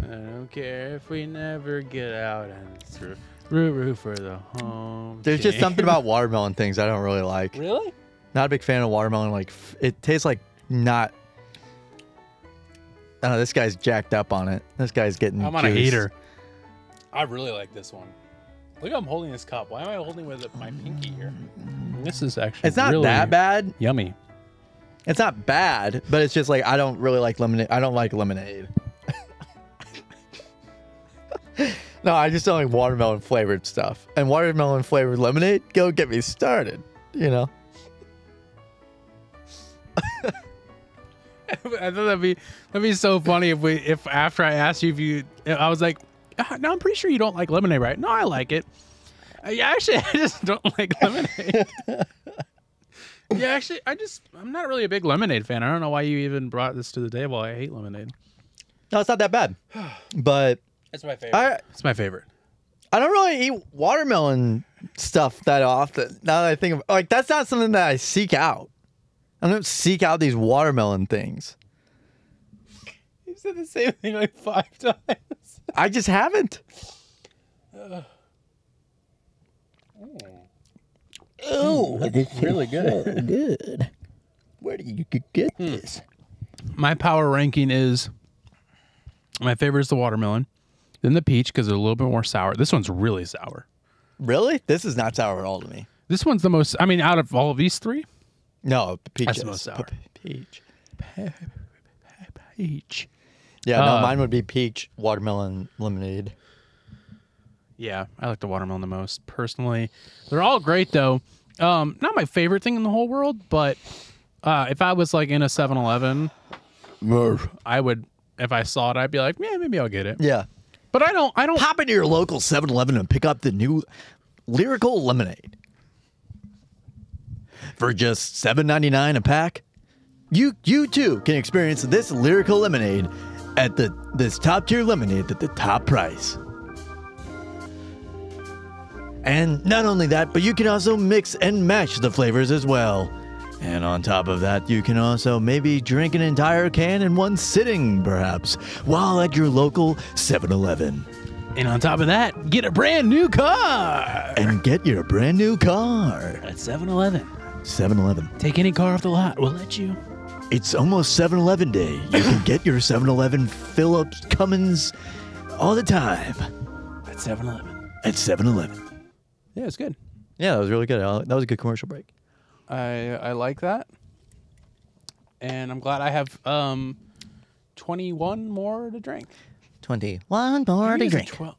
I don't care if we never get out and it's root for the home. There's just something about watermelon things I don't really like. Really? Not a big fan of watermelon. Like, it tastes like not... I don't know, this guy's jacked up on it. This guy's getting I'm on a juiced. heater. I really like this one. Look how I'm holding this cup. Why am I holding with my pinky here? This is actually It's not really that bad. yummy. It's not bad, but it's just like I don't really like lemonade. I don't like lemonade. No, I just don't like watermelon flavored stuff. And watermelon flavored lemonade, go get me started. You know. I thought that'd be so funny if after I asked you I was like, no, I'm pretty sure you don't like lemonade, right? No, I like it. I just don't like lemonade. Yeah, actually, I'm not really a big lemonade fan. I don't know why you even brought this to the table. I hate lemonade. No, it's not that bad. But It's my favorite. It's my favorite. I don't really eat watermelon stuff that often. Now that I think of, like, that's not something that I seek out. I don't seek out these watermelon things. You said the same thing like 5 times. I just haven't. Oh, it's really good. So good. Where do you get this? My power ranking is my favorite is the watermelon, then the peach because they're a little bit more sour. This one's really sour. Really? This is not sour at all to me. This one's the most. I mean, out of all of these three, No, peach that's is the most sour. Peach. Peach. Yeah, no, mine would be peach, watermelon, lemonade. Yeah, I like the watermelon the most personally. They're all great though. Not my favorite thing in the whole world, but if I was like in a 7-Eleven, I would. If I saw it, I'd be like, yeah, maybe I'll get it. Yeah. But I don't. Pop into your local 7-Eleven and pick up the new Lyrical Lemonade. For just $7.99 a pack, you too can experience this Lyrical Lemonade at this top tier lemonade at the top price. And not only that, but you can also mix and match the flavors as well. And on top of that, you can also maybe drink an entire can in one sitting, perhaps, while at your local 7-Eleven. And on top of that, get a brand new car And get your brand new car. at 7-Eleven. 7-Eleven. Take any car off the lot. We'll let you. It's almost 7-Eleven day. You can get your 7-Eleven Phillips Cummins all the time At 7-Eleven. at 7-Eleven. Yeah, it's good. Yeah, that was really good. That was a good commercial break. I like that. And I'm glad I have 21 more to drink. 21 more to Maybe it's drink. 12.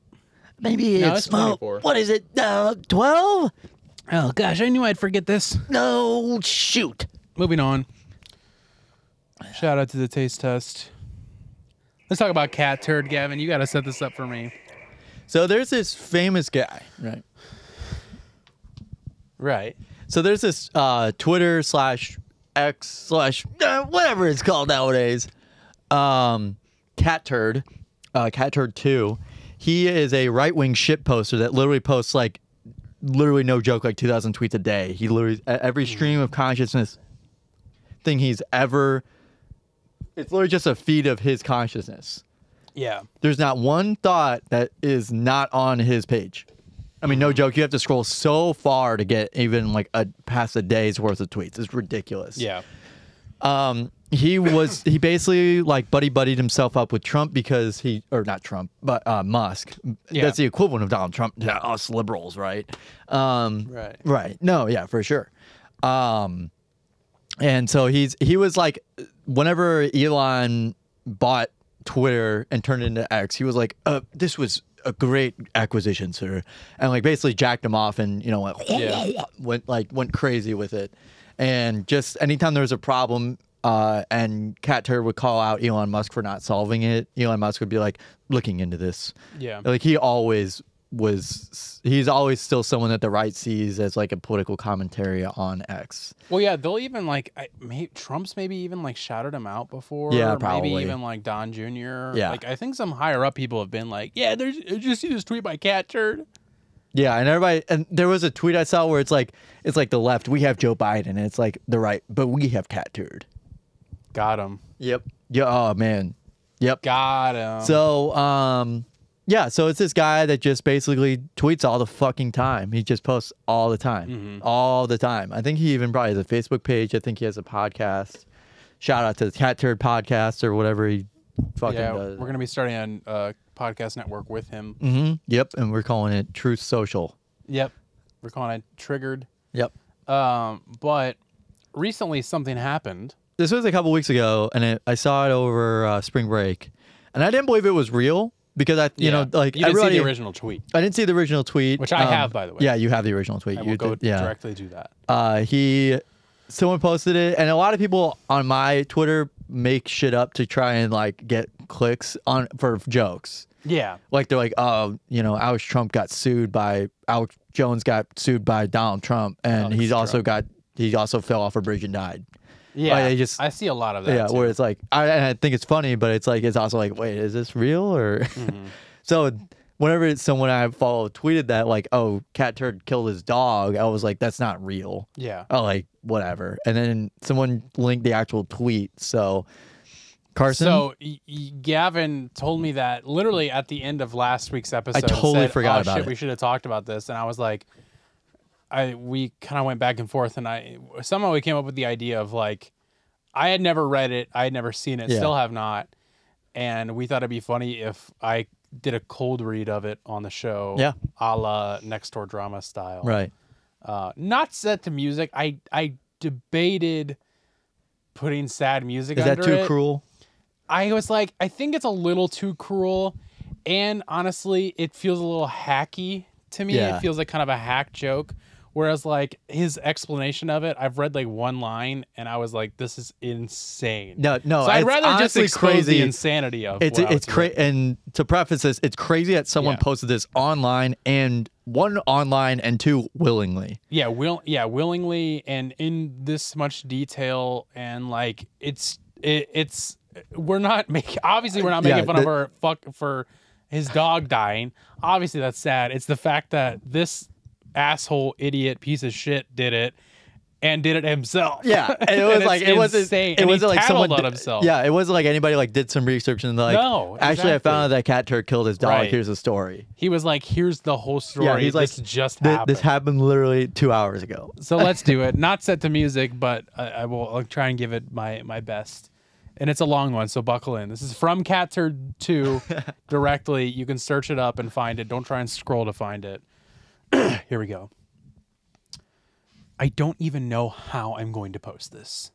Maybe No, it's it's 24. what is it? 12? Oh, gosh, I knew I'd forget this. No, shoot. Moving on. Shout out to the taste test. Let's talk about Catturd, Gavin. You got to set this up for me. So there's this famous guy, right? Right. So there's this Twitter /X/ whatever it's called nowadays. Catturd, Catturd 2. He is a right-wing shit poster that literally posts literally no joke, 2,000 tweets a day. He literally every stream of consciousness thing he's ever. It's literally just a feed of his consciousness. Yeah. There's not one thought that is not on his page. I mean, no joke. You have to scroll so far to get even past a day's worth of tweets. It's ridiculous. Yeah. He basically buddied himself up with Trump because Musk. Yeah. That's the equivalent of Donald Trump to us liberals, right? Right. Right. No, yeah, for sure. And so he was like, whenever Elon bought Twitter and turned it into X, he was like, this was a great acquisition, sir, and basically jacked him off and went crazy with it. And just anytime there was a problem and Catturd would call out Elon Musk for not solving it, Elon Musk would be like, looking into this. Yeah. He's always still someone that the right sees as a political commentary on X. Well, yeah, they'll even Trump's maybe even shouted him out before. Yeah, or probably. Maybe even Don Jr. Yeah. I think some higher up people have been did you see this tweet by Catturd? Yeah, and there was a tweet I saw where it's like the left, we have Joe Biden, and it's the right, but we have Catturd. Got him. Yep. Yeah. Oh man. Yep. Got him. So yeah, so it's this guy that just basically tweets all the fucking time. He just posts all the time. Mm-hmm. All the time. I think he even probably has a Facebook page. I think he has a podcast. Shout out to the Catturd podcast or whatever he fucking does. We're gonna be starting a podcast network with him. Mm-hmm. Yep, and we're calling it Truth Social. Yep. We're calling it Triggered. Yep. But recently something happened. This was a couple weeks ago, and I saw it over spring break, and I didn't believe it was real. Because you didn't see the original tweet. I didn't see the original tweet, Which I have, by the way. Yeah, you have the original tweet. I will go directly do that. Someone posted it, and a lot of people on my Twitter make shit up to try and get clicks for jokes. Yeah. They're like, oh, Alex Jones got sued by Donald Trump, and he also fell off a bridge and died. Yeah, I see a lot of that. Yeah, too. where it's I think it's funny, but it's also wait, is this real or? Mm-hmm. So whenever someone I follow tweeted that oh, Catturd killed his dog, I was like, that's not real. Yeah. Oh, whatever. And then someone linked the actual tweet. So Carson. So Gavin told me that literally at the end of last week's episode. I totally forgot about it. We should have talked about this, and I was like. We kind of went back and forth, and somehow we came up with the idea of I had never read it, I had never seen it, still have not, and we thought it'd be funny if I did a cold read of it on the show, a la Nextdoor Drama style, right? Not set to music. I debated putting sad music. Is that under too it. cruel? I was like, I think it's a little too cruel, and honestly, it feels a little hacky to me. Yeah. It feels like kind of a hack joke. Whereas his explanation of it, I've read one line and I was like, "This is insane." No. So I'd rather just expose crazy. the insanity of It's crazy. And to preface this, it's crazy that someone posted this online and online and two willingly. Yeah, willingly and in this much detail and it's we're not making fun of her for his dog dying. Obviously that's sad. It's the fact that this asshole, idiot, piece of shit did it. And did it himself. Yeah, and it was like it wasn't insane. it wasn't like someone on himself. Yeah, it wasn't like anybody like did some research and like No, actually I exactly. found out that Catturd killed his dog. Right. Here's the story. He was like, "Here's the whole story. Yeah, he's like, this just happened. This happened literally 2 hours ago. So let's do it. Not set to music, but I'll try and give it my best. And it's a long one, so buckle in. This is from Catturd 2 directly. You can search it up and find it. Don't try and scroll to find it. Here we go. I don't even know how I'm going to post this.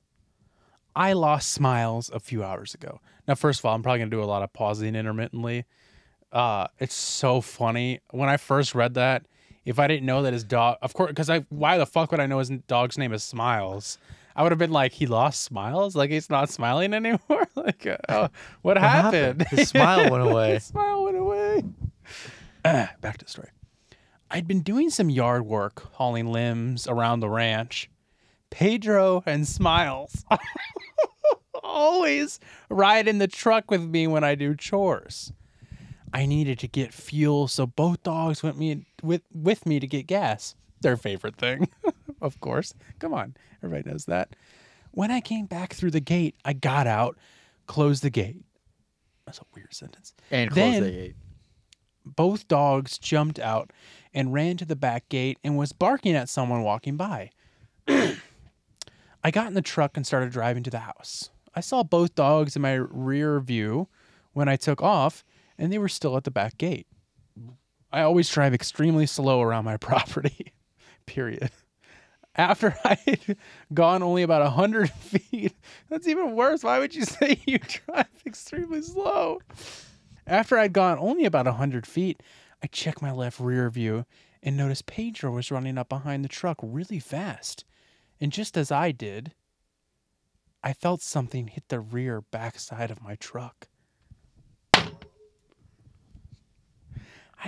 I lost Smiles a few hours ago. Now, first of all, I'm probably going to do a lot of pausing intermittently. It's so funny. When I first read that, if I didn't know that his dog, of course, because why the fuck would I know his dog's name is Smiles? I would have been like, he lost Smiles? Like he's not smiling anymore? Like, what happened? His smile went away. His smile went away. Back to the story. I'd been doing some yard work, hauling limbs around the ranch. Pedro and Smiles always ride in the truck with me when I do chores. I needed to get fuel, so both dogs went with me to get gas. Their favorite thing, of course. Come on, everybody knows that. When I came back through the gate, I got out, closed the gate. That's a weird sentence. And closed the gate. Both dogs jumped out and ran to the back gate and was barking at someone walking by. I got in the truck and started driving to the house. I saw both dogs in my rear view when I took off, and they were still at the back gate. I always drive extremely slow around my property, period. After I had gone only about 100 feet, that's even worse. Why would you say you drive extremely slow? After I'd gone only about 100 feet, I checked my left rear view and noticed Pedro was running up behind the truck really fast. And just as I did, I felt something hit the rear backside of my truck. I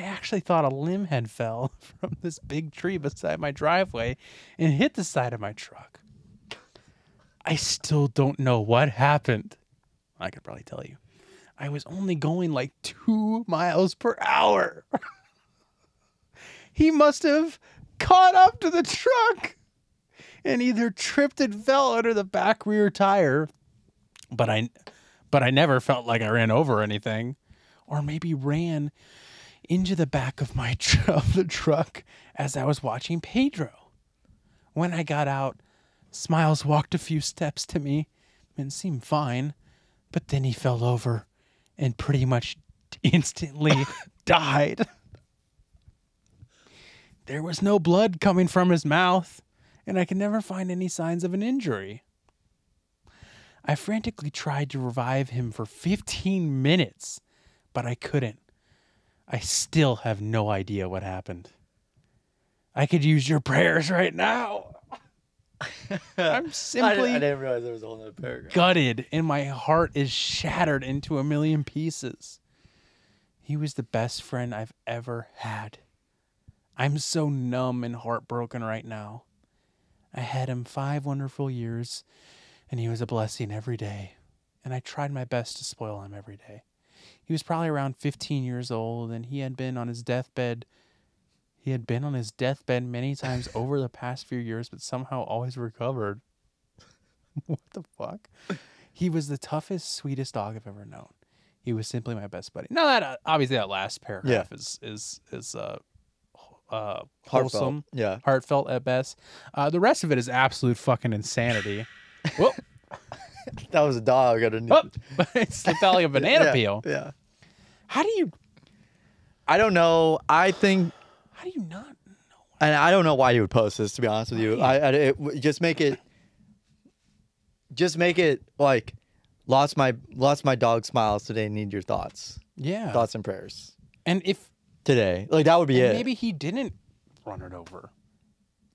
actually thought a limb had fell from this big tree beside my driveway and hit the side of my truck. I still don't know what happened. I could probably tell you. I was only going like 2 miles per hour. He must have caught up to the truck and either tripped and fell under the back rear tire, but I never felt like I ran over anything, or maybe ran into the back of the truck as I was watching Pedro. When I got out, Smiles walked a few steps to me and seemed fine, but then he fell over and pretty much instantly died. There was no blood coming from his mouth, and I could never find any signs of an injury. I frantically tried to revive him for 15 minutes, but I couldn't. I still have no idea what happened. I could use your prayers right now. I'm simply I didn't realize there was a whole other paragraph. Gutted, and my heart is shattered into a million pieces. He was the best friend I've ever had. I'm so numb and heartbroken right now. I had him 5 wonderful years, and he was a blessing every day. And I tried my best to spoil him every day. He was probably around 15 years old, and he had been on his deathbed. He had been on his deathbed many times over the past few years, but somehow always recovered. What the fuck? He was the toughest, sweetest dog I've ever known. He was simply my best buddy. Now that obviously that last paragraph is wholesome, heartfelt at best. The rest of it is absolute fucking insanity. Whoa. That was a dog underneath. Oh, it slipped out like a banana peel. Yeah. How do you? I don't know. I think. How do you not know? And I don't know why you would post this. To be honest with you, just make it like lost my dog Smiles today. Need your thoughts. Yeah. Thoughts and prayers. And if today, like that would be it. Maybe he didn't run it over,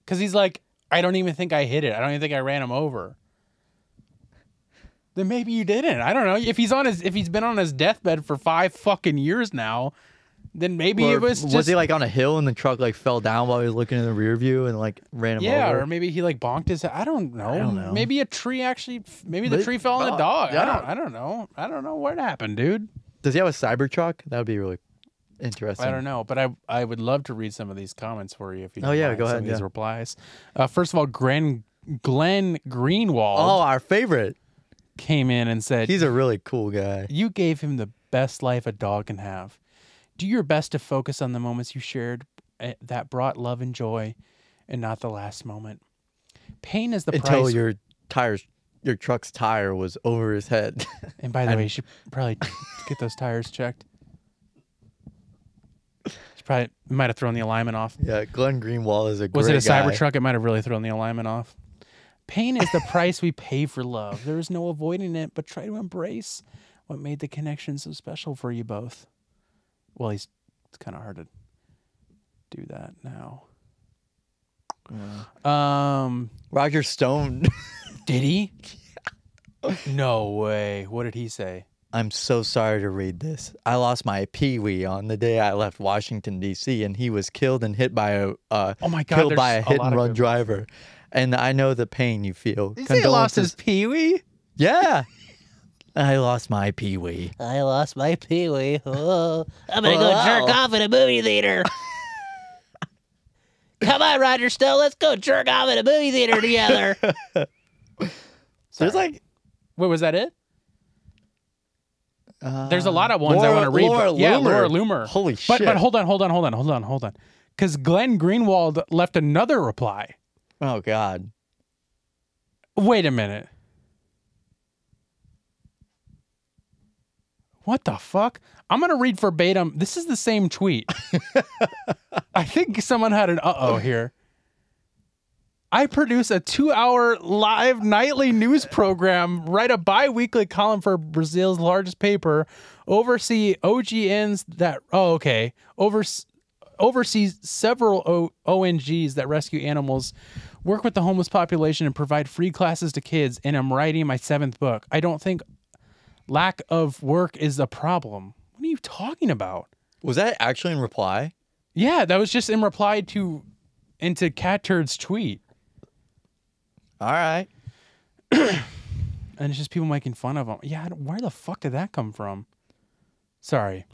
because he's like, I don't even think I hit it. I don't even think I ran him over. Then maybe you didn't. I don't know. If he's been on his deathbed for 5 fucking years now, then maybe it was just... Was he like on a hill and the truck like fell down while he was looking in the rear view and like ran him over? Yeah, or maybe he like bonked his head. I don't know. Maybe a tree maybe the tree fell on the dog. Yeah. I don't know. I don't know what happened, dude. Does he have a Cybertruck? That would be really Interesting. I don't know, but I would love to read some of these comments for you if you. Oh, don't yeah, mind go some ahead, of these yeah. replies. First of all, Glenn Greenwald Oh, our favorite. came in and said, He's a really cool guy. "You gave him the best life a dog can have. Do your best to focus on the moments you shared that brought love and joy, and not the last moment. Pain is the Until price." your truck's tire was over his head. And by the way, you should probably get those tires checked. Probably might have thrown the alignment off. Yeah, Glenn Greenwald is a great guy. Was it a Cybertruck? It might have really thrown the alignment off. Pain is the price we pay for love. There is no avoiding it, but try to embrace what made the connection so special for you both. Well, it's kind of hard to do that now. Roger Stone. Did he? No way. What did he say? I'm so sorry to read this. I lost my Pee-wee on the day I left Washington, D.C., and he was killed and hit by a Oh my God, killed by a there's a hit lot and of run good driver. And I know the pain you feel. Did he say he lost his Pee-wee? Yeah. I lost my Pee-wee. I lost my Pee-wee. Oh, I'm gonna go jerk off in a movie theater. Come on, Roger Stone, let's go jerk off in a movie theater together. There's like, Wait, was that it? There's a lot of ones I want to read. Laura but, yeah, Loomer. Laura Loomer. Holy But shit. hold on. Because Glenn Greenwald left another reply. oh God. Wait a minute. What the fuck? I'm going to read verbatim. This is the same tweet. I think someone had an uh-oh here. I produce a 2-hour live nightly news program, write a bi-weekly column for Brazil's largest paper, oversee OGNs that, oversees several ONGs that rescue animals, work with the homeless population, and provide free classes to kids, and I'm writing my 7th book. I don't think lack of work is a problem. What are you talking about? Was that actually in reply? Yeah, that was just in reply into Catturd's tweet. All right. And it's just people making fun of him. Yeah, where the fuck did that come from? Sorry.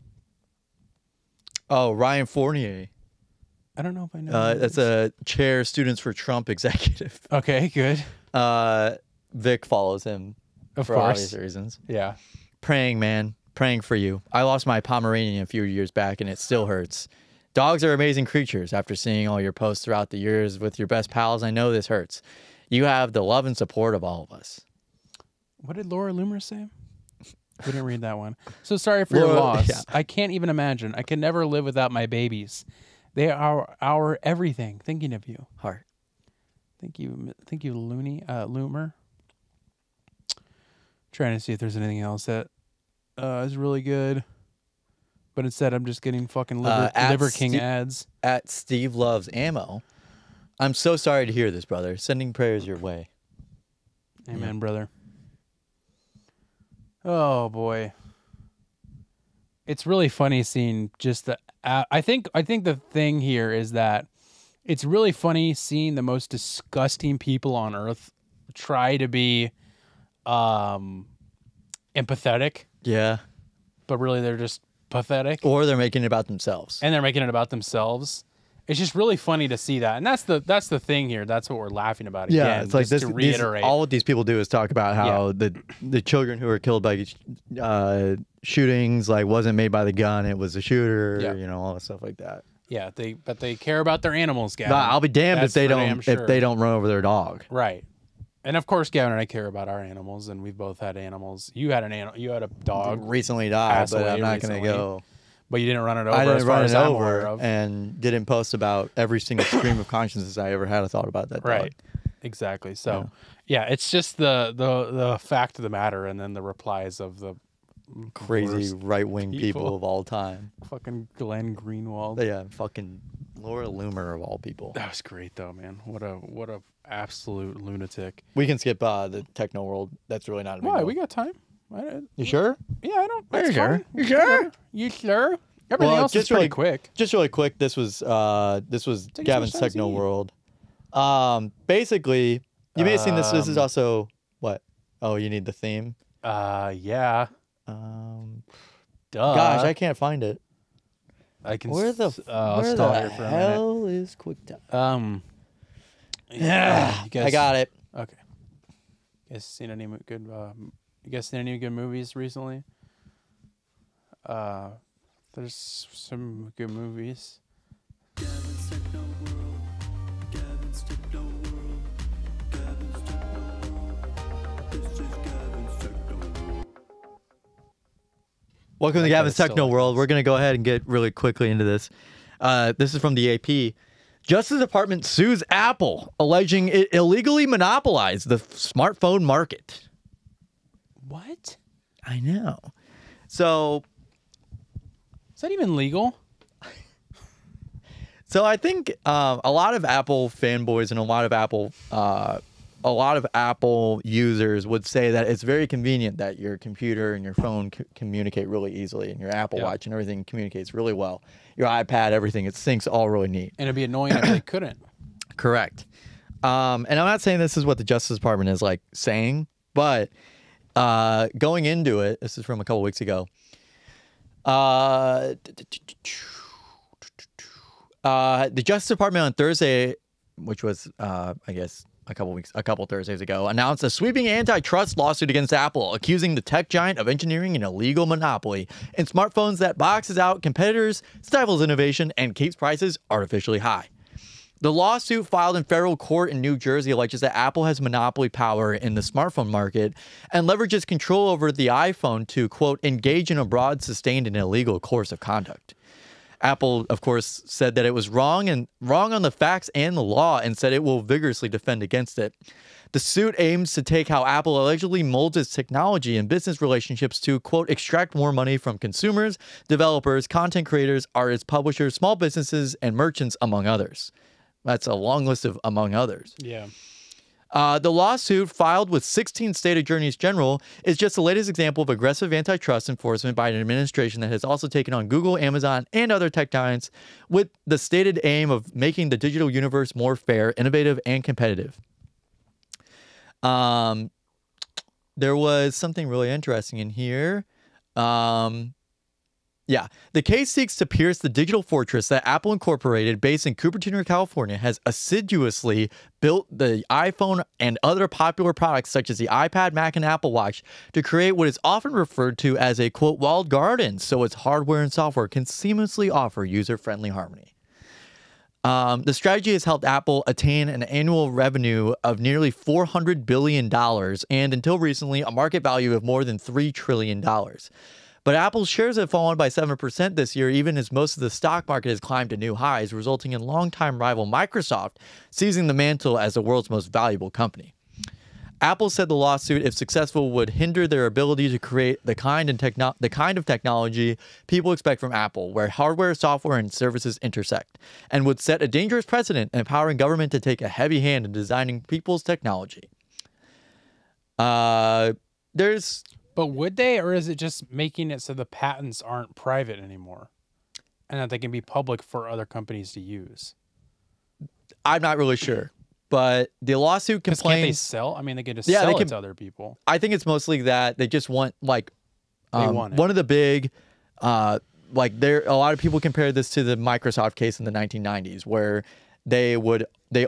Oh, Ryan Fournier. I don't know if I know. That's a chair Students for Trump executive. Okay, good. Vic follows him Of for course. obvious reasons. Yeah. Praying, man. Praying for you. I lost my Pomeranian a few years back, and it still hurts. Dogs are amazing creatures. After seeing all your posts throughout the years with your best pals, I know this hurts. You have the love and support of all of us. What did Laura Loomer say? We didn't read that one. So sorry for your Laura- loss. yeah. I can't even imagine. I can never live without my babies. They are our everything. Thinking of you. Heart. Thank you, Loomer. Trying to see if there's anything else that is really good. But instead, I'm just getting fucking Liver King ads. At Steve Loves Ammo. I'm so sorry to hear this, brother. Sending prayers your way. Amen, brother. Oh boy, it's really funny seeing just the. I think the thing here is that it's really funny seeing the most disgusting people on earth try to be empathetic, Yeah. but really they're just pathetic, Or they're making it about themselves. and they're making it about themselves. It's just really funny to see that, and that's the thing here. That's what we're laughing about. Again, Yeah, it's like just this. to reiterate. All what these people do is talk about how the children who were killed by shootings wasn't made by the gun; it was the shooter. Yeah. You know, all that stuff like that. Yeah, but they care about their animals, Gavin. But I'll be damned That's if they for damn don't sure. if they don't run over their dog. Right. And of course, Gavin and I care about our animals, and we've both had animals. You had you had a dog, Recently died, passed but away I'm not going to recently. go. but you didn't run it over. I as didn't far run as it I'm aware over of. and didn't post about every single stream of consciousness I ever had a thought about that dog. Right. Exactly. So, yeah, it's just the fact of the matter, and then the replies of the Crazy worst right-wing people. people of all time. fucking Glenn Greenwald. Yeah, fucking Laura Loomer of all people. That was great, though, man. What a absolute lunatic. We can skip the techno world. That's really not a big Why? deal. We got time. You sure? Yeah, I don't. Are you that's sure? fine. You sure? You sure? Everything else is pretty quick. Just really quick. This was Take Gavin's as much time as techno you need. world. Basically, you may have seen this. This is also what? Oh, you need the theme. Yeah. Um, Duh. gosh, I can't find it. I can. Where the I'll where stall the here for a hell is QuickTime? Yeah. You guys, I got it. Okay. You guys seen any good? You guys seen any good movies recently? There's some good movies. Welcome to Okay, Gavin's still Techno like World. this. We're going to go ahead and get really quickly into this. This is from the AP. Justice Department sues Apple, alleging it illegally monopolized the smartphone market. What? I know. So Is that even legal? I think a lot of Apple fanboys and a lot of Apple users would say that it's very convenient that your computer and your phone communicate really easily, and your Apple Watch and everything communicates really well. Your iPad, everything, it syncs all really neat. And it'd be annoying if they couldn't. Correct. And I'm not saying this is what the Justice Department is like saying, but going into it, this is from a couple weeks ago. The Justice Department on Thursday, which was I guess a couple Thursdays ago, announced a sweeping antitrust lawsuit against Apple, accusing the tech giant of engineering an illegal monopoly in smartphones that boxes out competitors, stifles innovation, and keeps prices artificially high. The lawsuit filed in federal court in New Jersey alleges that Apple has monopoly power in the smartphone market and leverages control over the iPhone to, quote, engage in a broad, sustained, and illegal course of conduct. Apple, of course, said that it was wrong on the facts and the law, and said it will vigorously defend against it. The suit aims to take how Apple allegedly molds its technology and business relationships to, quote, extract more money from consumers, developers, content creators, artists, publishers, small businesses, and merchants, among others. That's a long list of among others. Yeah. The lawsuit, filed with 16 state attorneys general, is just the latest example of aggressive antitrust enforcement by an administration that has also taken on Google, Amazon, and other tech giants with the stated aim of making the digital universe more fair, innovative, and competitive. There was something really interesting in here. Yeah, the case seeks to pierce the digital fortress that Apple Incorporated, based in Cupertino, California, has assiduously built the iPhone and other popular products such as the iPad, Mac, and Apple Watch to create what is often referred to as a, quote, walled garden, so its hardware and software can seamlessly offer user-friendly harmony. The strategy has helped Apple attain an annual revenue of nearly $400 billion and, until recently, a market value of more than $3 trillion. But Apple's shares have fallen by 7% this year, even as most of the stock market has climbed to new highs, resulting in longtime rival Microsoft seizing the mantle as the world's most valuable company. Apple said the lawsuit, if successful, would hinder their ability to create the kind of technology people expect from Apple, where hardware, software, and services intersect, and would set a dangerous precedent, empowering government to take a heavy hand in designing people's technology. But would they, or is it just making it so the patents aren't private anymore and that they can be public for other companies to use? I'm not really sure, but the lawsuit complains. Can't they sell? I mean, they can just sell it to other people. I think it's mostly that they just want, like, want it. one of the big, a lot of people compare this to the Microsoft case in the 1990s, where they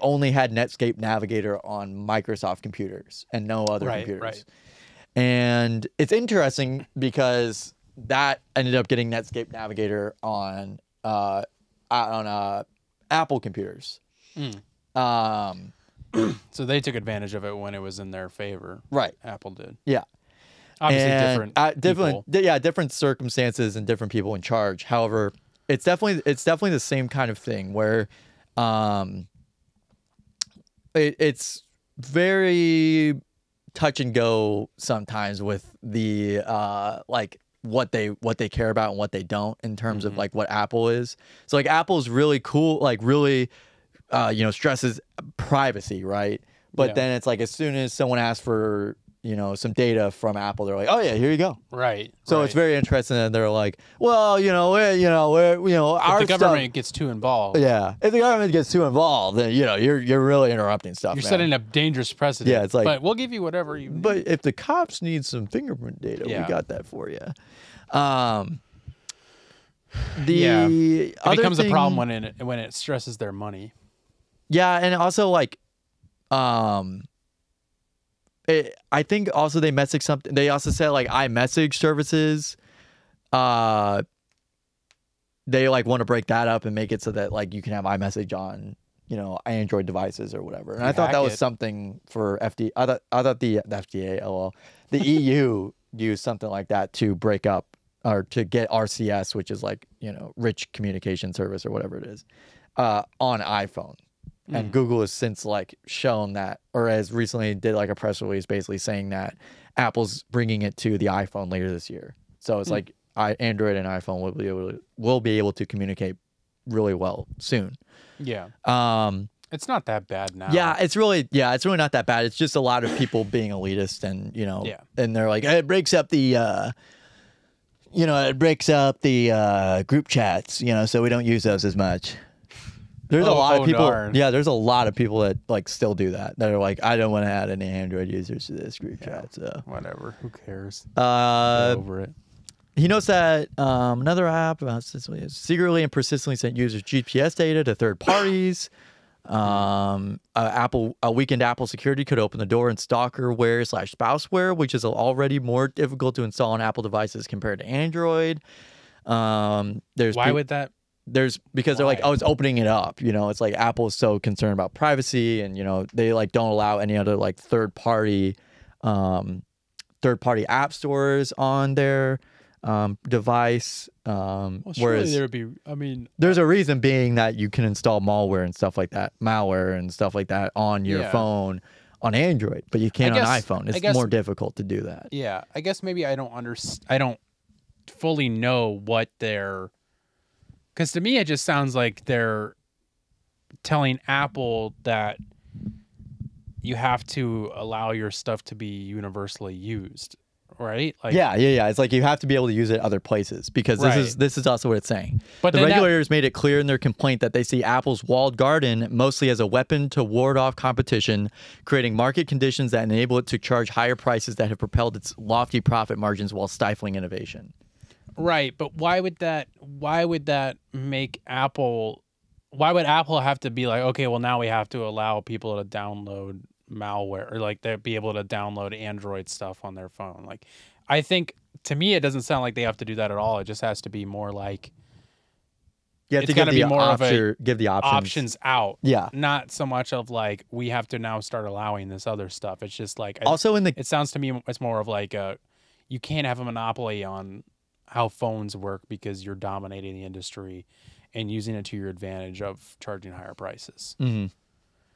only had Netscape Navigator on Microsoft computers and no other computers. Right. And it's interesting because that ended up getting Netscape Navigator on Apple computers. So they took advantage of it when it was in their favor. Right. Apple did. Yeah. Obviously different circumstances and different people in charge. However, it's definitely the same kind of thing where it's very touch and go sometimes with the what they care about and what they don't in terms of like what Apple is. So like Apple's really cool, like really stresses privacy, right? But then it's like as soon as someone asks for some data from Apple, they're like, oh yeah, here you go. Right. So it's very interesting that they're like, well, if the government gets too involved. Yeah. If the government gets too involved, then you're really interrupting stuff. You're setting a dangerous precedent. Yeah, it's like, but we'll give you whatever you need. But if the cops need some fingerprint data, we got that for you. It other becomes a thing- problem when it stresses their money. Yeah, and also like, I think also they message something. They also said like iMessage services. They like want to break that up and make it so that like you can have iMessage on, you know, Android devices or whatever. And I thought that was something for FDA. I thought the FDA, the EU used something like that to break up or to get RCS, which is like, you know, rich communication service or whatever it is, on iPhone. And Google has since like shown that, or as recently did like a press release basically saying that Apple's bringing it to the iPhone later this year. So it's like Android and iPhone will be able to communicate really well soon. Yeah. It's not that bad now. Yeah, it's really not that bad. It's just a lot of people being elitist and, you know, and they're like, it breaks up the group chats, you know, so we don't use those as much. There's a lot of people. Darn. Yeah, there's a lot of people that like still do that. That are like, I don't want to add any Android users to this group chat. So whatever, who cares? Get over it. He notes that another app secretly and persistently sent users GPS data to third parties. A weakened Apple security could open the door in stalkerware/spouseware, which is already more difficult to install on Apple devices compared to Android. Why would that? Because they're like, oh, it's opening it up. You know, it's like Apple is so concerned about privacy, and you know they like don't allow any other like third party app stores on their device. Whereas there would be, I mean, there's a reason being that you can install malware and stuff like that on your phone on Android, but you can't on iPhone. It's more difficult to do that. Yeah, I guess maybe I don't fully know what they're. Because to me, it just sounds like they're telling Apple that you have to allow your stuff to be universally used, right? Like, yeah. It's like you have to be able to use it other places because this is also what it's saying. But the regulators made it clear in their complaint that they see Apple's walled garden mostly as a weapon to ward off competition, creating market conditions that enable it to charge higher prices that have propelled its lofty profit margins while stifling innovation. Right, but why would that make Apple? Why would Apple have to be like, okay, well now we have to allow people to download malware or like they be able to download Android stuff on their phone? Like, I think to me it doesn't sound like they have to do that at all. It just has to be more like you have to give the options out. Yeah, not so much of like we have to now start allowing this other stuff. It's just like it sounds to me it's more of like you can't have a monopoly on how phones work because you're dominating the industry and using it to your advantage of charging higher prices. Mm-hmm.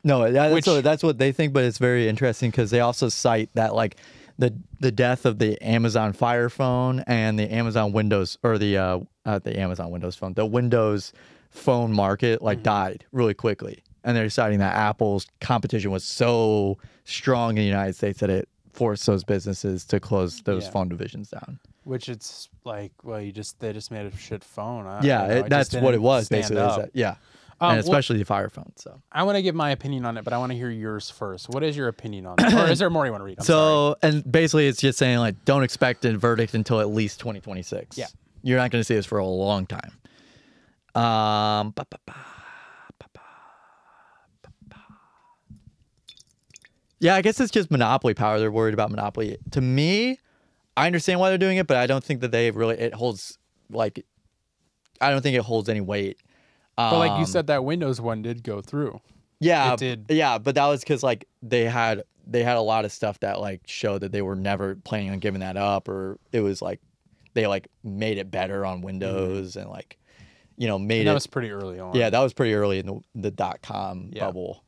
No, that's what they think, but it's very interesting because they also cite that like the death of the Amazon Fire phone and the Amazon Windows or the Amazon Windows phone, the Windows phone market like died really quickly, and they're citing that Apple's competition was so strong in the United States that it forced those businesses to close those phone divisions down. Which it's like, well, they just made a shit phone. That's what it was basically. And especially the Fire phone. So I want to give my opinion on it, but I want to hear yours first. What is your opinion on it? Or is there more you want to read? And basically it's just saying like, don't expect a verdict until at least 2026. Yeah, you're not going to see this for a long time. Yeah, I guess it's just monopoly power. They're worried about monopoly. To me, I understand why they're doing it, but I don't think that I don't think it holds any weight. But like you said, that Windows one did go through. Yeah, it did. Yeah, but that was because like they had a lot of stuff that like showed that they were never planning on giving that up, or it was like they like made it better on Windows and like that was pretty early on. Yeah, that was pretty early in the .com bubble.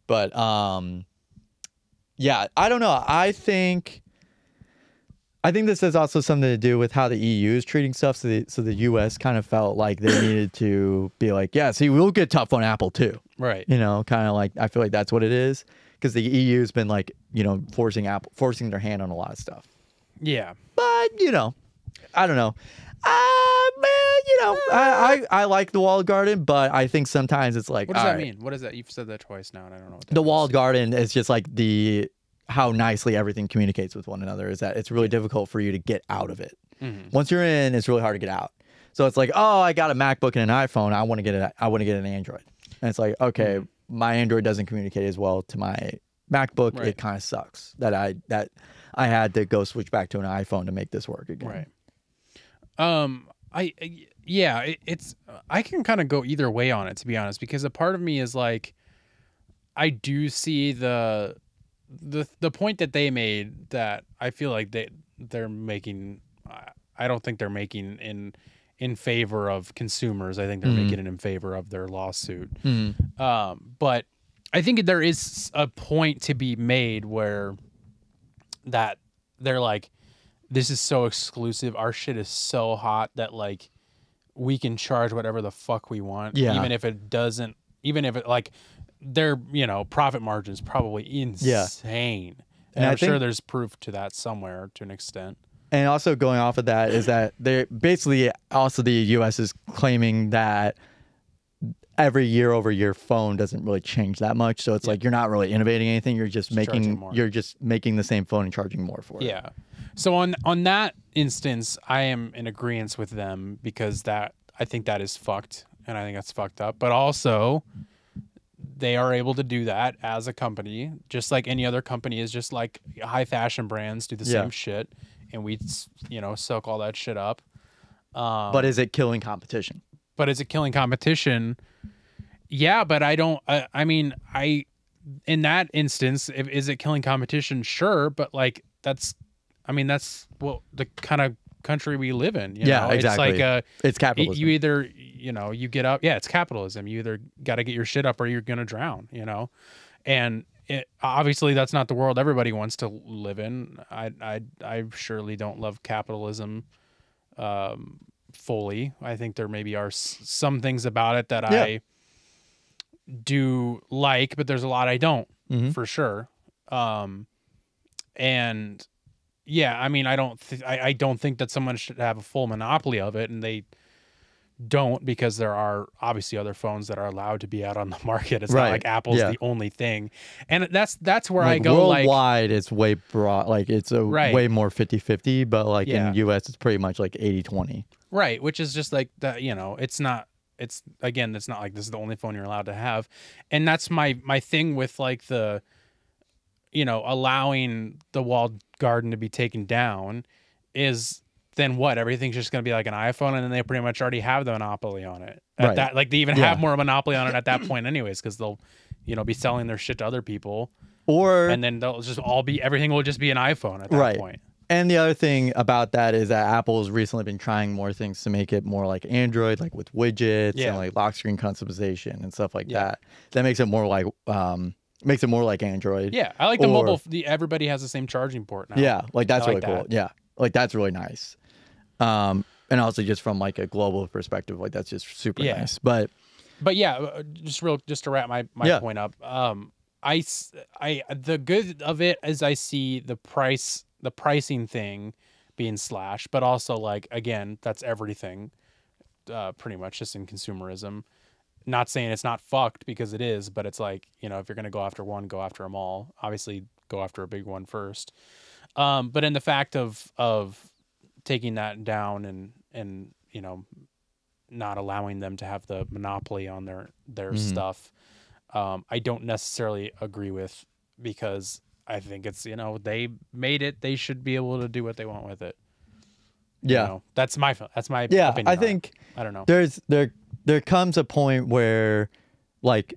But yeah, I don't know. I think this has also something to do with how the EU is treating stuff. So the US kind of felt like they needed to be like, yeah, see, we'll get tough on Apple too. Right. Kind of like, I feel like that's what it is. Because the EU has been like, forcing their hand on a lot of stuff. Yeah. But, I don't know. I like the walled garden, but I think sometimes it's like, what does that mean? What is that? You've said that twice now, and I don't know what that the means. walled garden is just like how nicely everything communicates with one another is that it's really difficult for you to get out of it. Mm-hmm. Once you're in, it's really hard to get out. So it's like, oh, I got a MacBook and an iPhone. I want to get an Android. And it's like, okay, my Android doesn't communicate as well to my MacBook. Right. It kind of sucks that I had to go switch back to an iPhone to make this work again. Right. It's I can kind of go either way on it, to be honest, because a part of me is like, I do see the point that they made, that I feel like they're making. I don't think they're making in favor of consumers. I think they're making it in favor of their lawsuit. But I think there is a point to be made where that they're like, this is so exclusive. Our shit is so hot that like we can charge whatever the fuck we want. Yeah. Even if it like their, profit margin's probably insane. And I'm sure there's proof to that somewhere to an extent. And also going off of that is that they basically also the U.S. is claiming that every year-over-year phone doesn't really change that much. So it's like you're not really innovating anything. You're just making the same phone and charging more for it. Yeah. So on that instance, I am in agreement with them, because I think that is fucked, and I think that's fucked up. But also, they are able to do that as a company, just like any other company is. Just like high fashion brands do the same shit, and we soak all that shit up. But is it killing competition? Yeah, but I don't. I mean, in that instance, is it killing competition? Sure, but like that's what the kind of country we live in. You know? Exactly. It's like it's capitalism. You either you get up. Yeah, it's capitalism. You either got to get your shit up or you're gonna drown. And obviously that's not the world everybody wants to live in. I surely don't love capitalism fully. I think there maybe are some things about it that I do like, but there's a lot I don't, for sure. And yeah, I mean, I don't think that someone should have a full monopoly of it, and they don't, because there are obviously other phones that are allowed to be out on the market. It's not like Apple's the only thing. And that's where I go, worldwide it's way broad, like it's a way more 50-50, but like in the US it's pretty much like 80-20. Right, which is just like that, it's not like this is the only phone you're allowed to have. And that's my thing with like the allowing the walled garden to be taken down is, then what? Everything's just going to be like an iPhone, and then they pretty much already have the monopoly on it. That, like they even have more monopoly on it at that point, anyways, because they'll, be selling their shit to other people, and then they'll just everything will just be an iPhone at that point. And the other thing about that is that Apple's recently been trying more things to make it more like Android, like with widgets and like lock screen customization and stuff like that. That makes it more like Android. Yeah, I like the mobile. Everybody has the same charging port now. Yeah, like that's really cool. Yeah, like that's really nice. And also just from like a global perspective, like that's just super nice. But yeah, just to wrap my point up. The good of it is I see the pricing thing being slashed, but also like, again, that's everything, pretty much just in consumerism. Not saying it's not fucked, because it is, but it's like, if you're going to go after one, go after them all. Obviously go after a big one first. But in the fact of taking that down and not allowing them to have the monopoly on their stuff, I don't necessarily agree with, because I think it's, they made it, they should be able to do what they want with it. That's my opinion. I think I don't know. There comes a point where like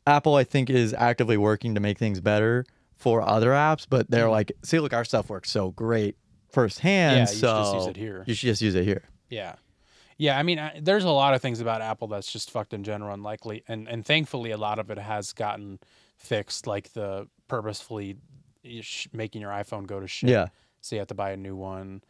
Apple, I think, is actively working to make things better for other apps, but they're like, see, look, our stuff works so great firsthand, you should just use it here. You should just use it here. Yeah, I mean, there's a lot of things about Apple that's just fucked in general, and likely, and thankfully a lot of it has gotten fixed, like the purposefully making your iPhone go to shit, so you have to buy a new one.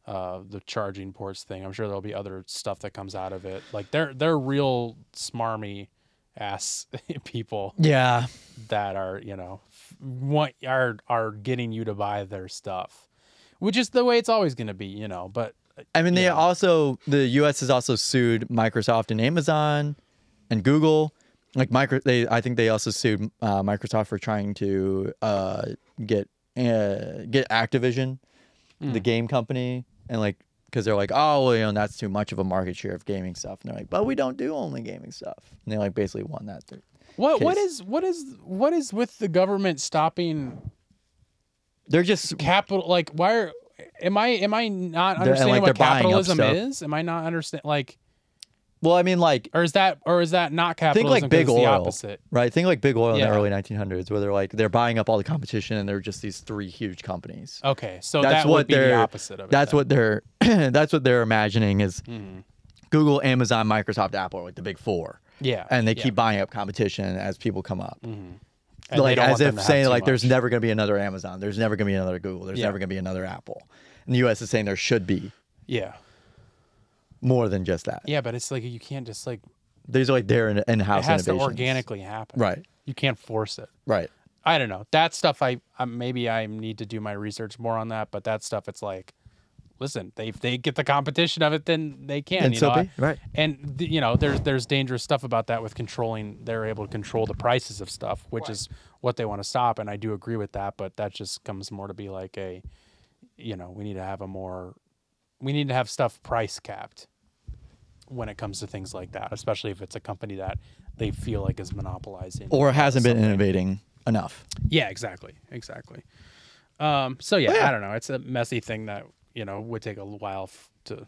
The charging ports thing, I'm sure there'll be other stuff that comes out of it. Like they're real smarmy ass people that are are getting you to buy their stuff, which is the way it's always going to be, but I mean, the US has also sued Microsoft and Amazon and Google. Like I think they also sued Microsoft for trying to get Activision, the game company, and like because they're like, oh, well, that's too much of a market share of gaming stuff. And they're like, but we don't do only gaming stuff. And they like basically won that. What is with the government stopping? They're just capital. Like, why am I not understanding what capitalism is? Am I not understand like? Well, I mean, like, or is that not capitalism? Think like big oil, the opposite, right? Think like big oil in the early 1900s, where they're buying up all the competition, and they're just these 3 huge companies. Okay, so that would be the opposite of it. That's what they're that's what they're imagining is Google, Amazon, Microsoft, Apple are like the big 4. Yeah, and they keep buying up competition as people come up. Mm-hmm. Like as if saying like there's never going to be another Amazon, there's never going to be another Google, there's never going to be another Apple. And the U.S. is saying there should be. Yeah. More than just that. Yeah, but it's like you can't just like. There's like their in-house innovations. It has to organically happen. Right. You can't force it. Right. I don't know. That stuff, I maybe I need to do my research more on that, but that stuff, it's like, listen, if they get the competition of it, then they can. And so be. Right. And, there's dangerous stuff about that with controlling. They're able to control the prices of stuff, which is what they want to stop. And I do agree with that, but that just comes more to be like we need to have stuff price capped when it comes to things like that, especially if it's a company that they feel like is monopolizing or hasn't been innovating enough. Yeah, exactly. So yeah, I don't know. It's a messy thing that would take a while to.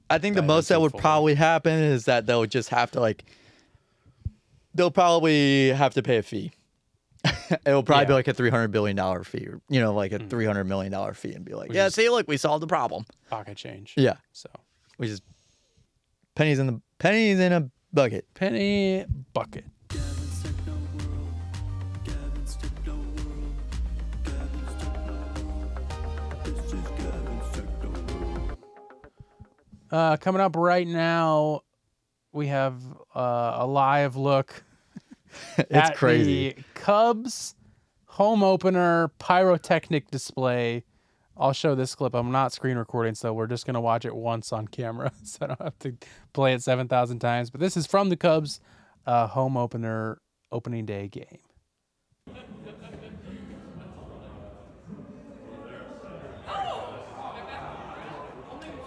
I think the most that would probably happen is that they'll just have to they'll probably have to pay a fee. It'll probably be like a $300 billion fee, or like a $300 million fee, and be like, see, look, we solved the problem. Pocket change. Yeah. So which is pennies in a bucket. Penny bucket. Coming up right now, we have a live look it's crazy. The Cubs home opener pyrotechnic display. I'll show this clip. I'm not screen recording, so we're just going to watch it once on camera, so I don't have to play it 7,000 times. But this is from the Cubs home opener opening day game.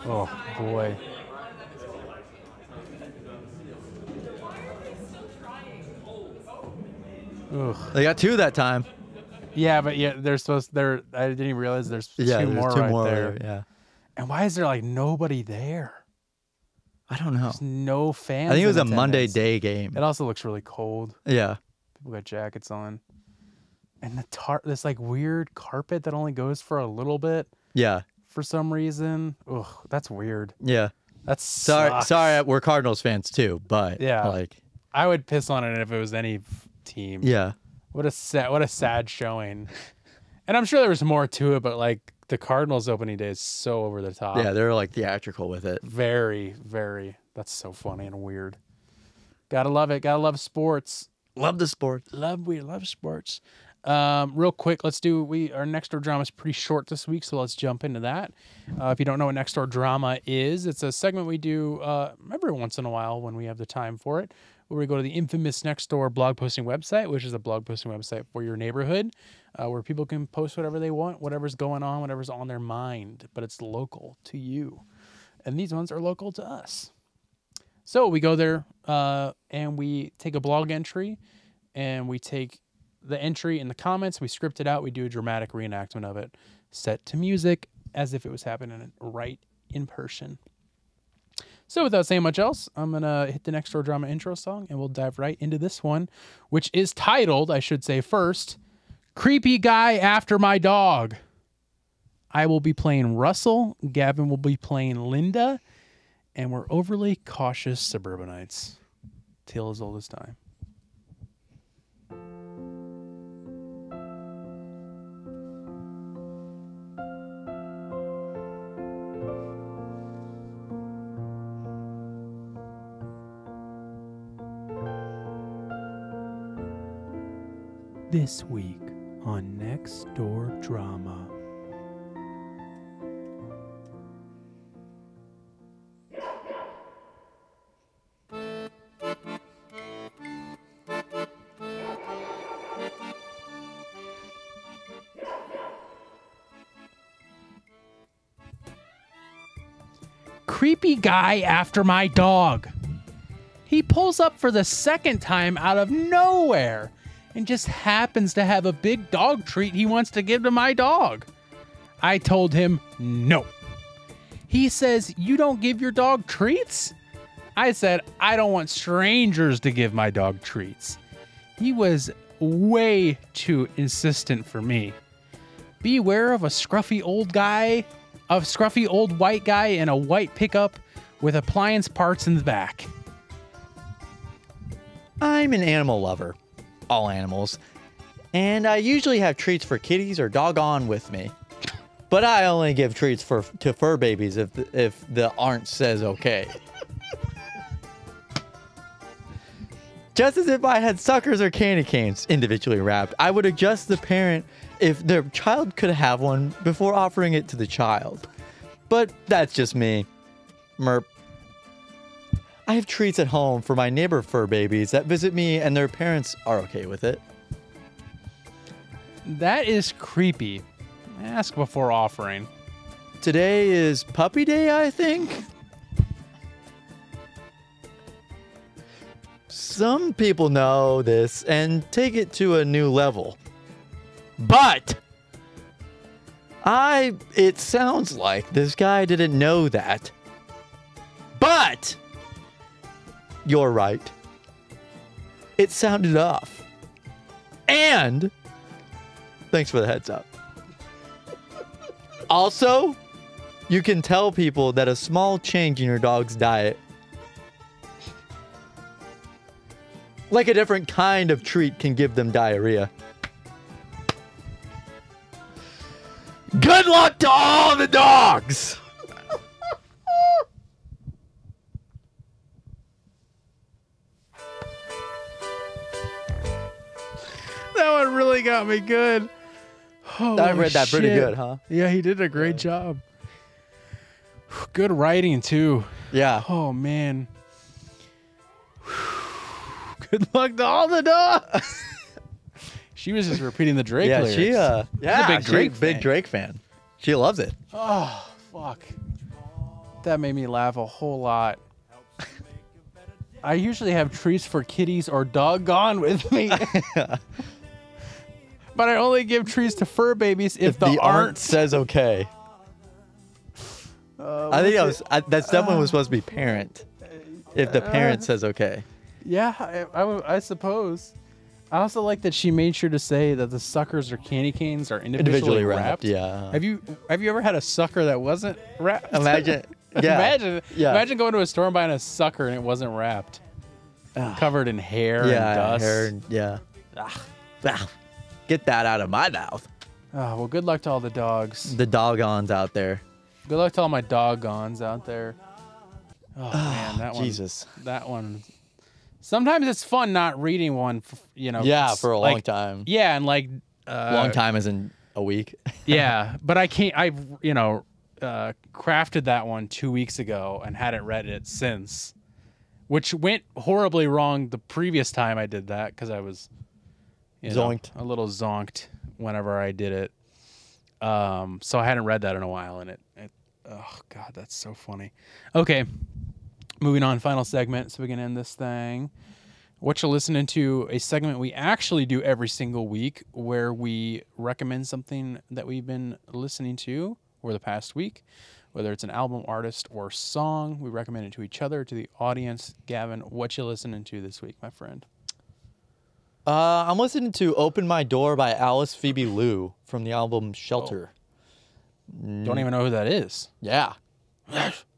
Oh, boy. Ugh. They got 2 that time. Yeah, but they're supposed. I didn't even realize there's two more right there. Yeah. And why is there like nobody there? I don't know. There's no fans. I think it was a Monday day game. It also looks really cold. Yeah. People got jackets on, and this like weird carpet that only goes for a little bit. Yeah. For some reason, ugh, that's weird. Yeah. That's sorry. We're Cardinals fans too, but I would piss on it if it was any team. Yeah. What a sad showing. And I'm sure there was more to it, but like the Cardinals opening day is so over the top. Yeah, they're like theatrical with it. Very, very. That's so funny and weird. Gotta love it. Gotta love sports. Love the sports. We love sports. Real quick, our Nextdoor Drama is pretty short this week, so let's jump into that. If you don't know what Nextdoor Drama is, it's a segment we do every once in a while when we have the time for it, where we go to the infamous Nextdoor blog posting website, which is a blog posting website for your neighborhood, where people can post whatever they want, whatever's going on, whatever's on their mind, but it's local to you. And these ones are local to us. So we go there and we take a blog entry, and we take the entry in the comments, we script it out, we do a dramatic reenactment of it, set to music as if it was happening right in person. So without saying much else, I'm going to hit the Nextdoor Drama intro song, and we'll dive right into this one, which is titled, I should say first, Creepy Guy After My Dog. I will be playing Russell, Gavin will be playing Linda, and we're overly cautious suburbanites. Tale as old as time. This week on Nextdoor Drama. creepy guy after my dog. He pulls up for the second time out of nowhere and just happens to have a big dog treat he wants to give to my dog. I told him no. He says, "You don't give your dog treats?" I said, "I don't want strangers to give my dog treats." He was way too insistent for me. Beware of a scruffy old white guy in a white pickup with appliance parts in the back. I'm an animal lover, all animals, and I usually have treats for kitties or doggone with me. But I only give treats to fur babies if the aunt says okay. Just as if I had suckers or candy canes individually wrapped, I would adjust the parent if their child could have one before offering it to the child. But that's just me. Merp. I have treats at home for my neighbor fur babies that visit me and their parents are okay with it. That is creepy. Ask before offering. Today is puppy day, I think. Some people know this and take it to a new level. But it sounds like this guy didn't know that. But you're right. It sounded off. And thanks for the heads up. Also, you can tell people that a small change in your dog's diet, like a different kind of treat, can give them diarrhea. Good luck to all the dogs! That one really got me good. I read that pretty good, huh? Yeah, he did a great job. Good writing, too. Yeah. Oh, man. Good luck to all the dogs. She was just repeating the Drake lyrics. She's a big fan. Drake fan. She loves it. Oh, fuck. That made me laugh a whole lot. I usually have treats for kitties or doggone with me. But I only give treats to fur babies if the aunt says okay. I think that's definitely was supposed to be parent. If the parent says okay. Yeah, I suppose. I also like that she made sure to say that the suckers or candy canes are individually wrapped. Yeah. Have you ever had a sucker that wasn't wrapped? Imagine. Yeah. Imagine going to a store and buying a sucker and it wasn't wrapped. Covered in hair and dust. Get that out of my mouth. Oh, well, good luck to all the dogs. The doggons out there. Good luck to all my doggons out there. Oh, man, that one. Jesus. That one. Sometimes it's fun not reading one, Yeah, for a long time. Yeah, and long time as in a week. Yeah, but I crafted that one 2 weeks ago and hadn't read it since, which went horribly wrong the previous time I did that because I was zonked. A little zonked whenever I did it. So I hadn't read that in a while, and it oh God, that's so funny. Okay, moving on, final segment, so we can end this thing. What you're listening to, a segment we actually do every single week where we recommend something that we've been listening to over the past week, whether it's an album, artist, or song. We recommend it to each other, to the audience. Gavin, what you listening to this week, my friend? I'm listening to Open My Door by Alice Phoebe Lou from the album Shelter. Don't even know who that is. Yeah.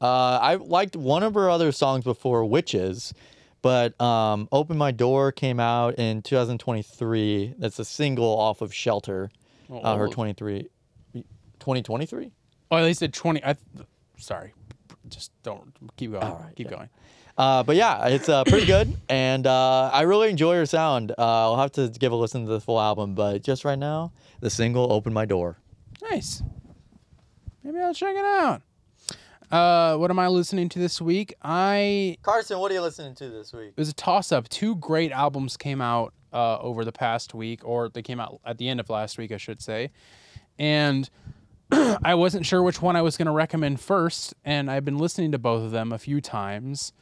I liked one of her other songs before, Witches, but Open My Door came out in 2023. That's a single off of Shelter. Her 2023? Oh, at least at 20. Sorry. Just don't. Keep going. All right, keep going. But yeah, it's pretty good, and I really enjoy her sound. I'll have to give a listen to the full album, but just right now, the single Open My Door. Nice. Maybe I'll check it out. What am I listening to this week? Carson, what are you listening to this week? It was a toss-up. 2 great albums came out over the past week, or they came out at the end of last week, I should say. And I wasn't sure which one I was going to recommend first, and I've been listening to both of them a few times.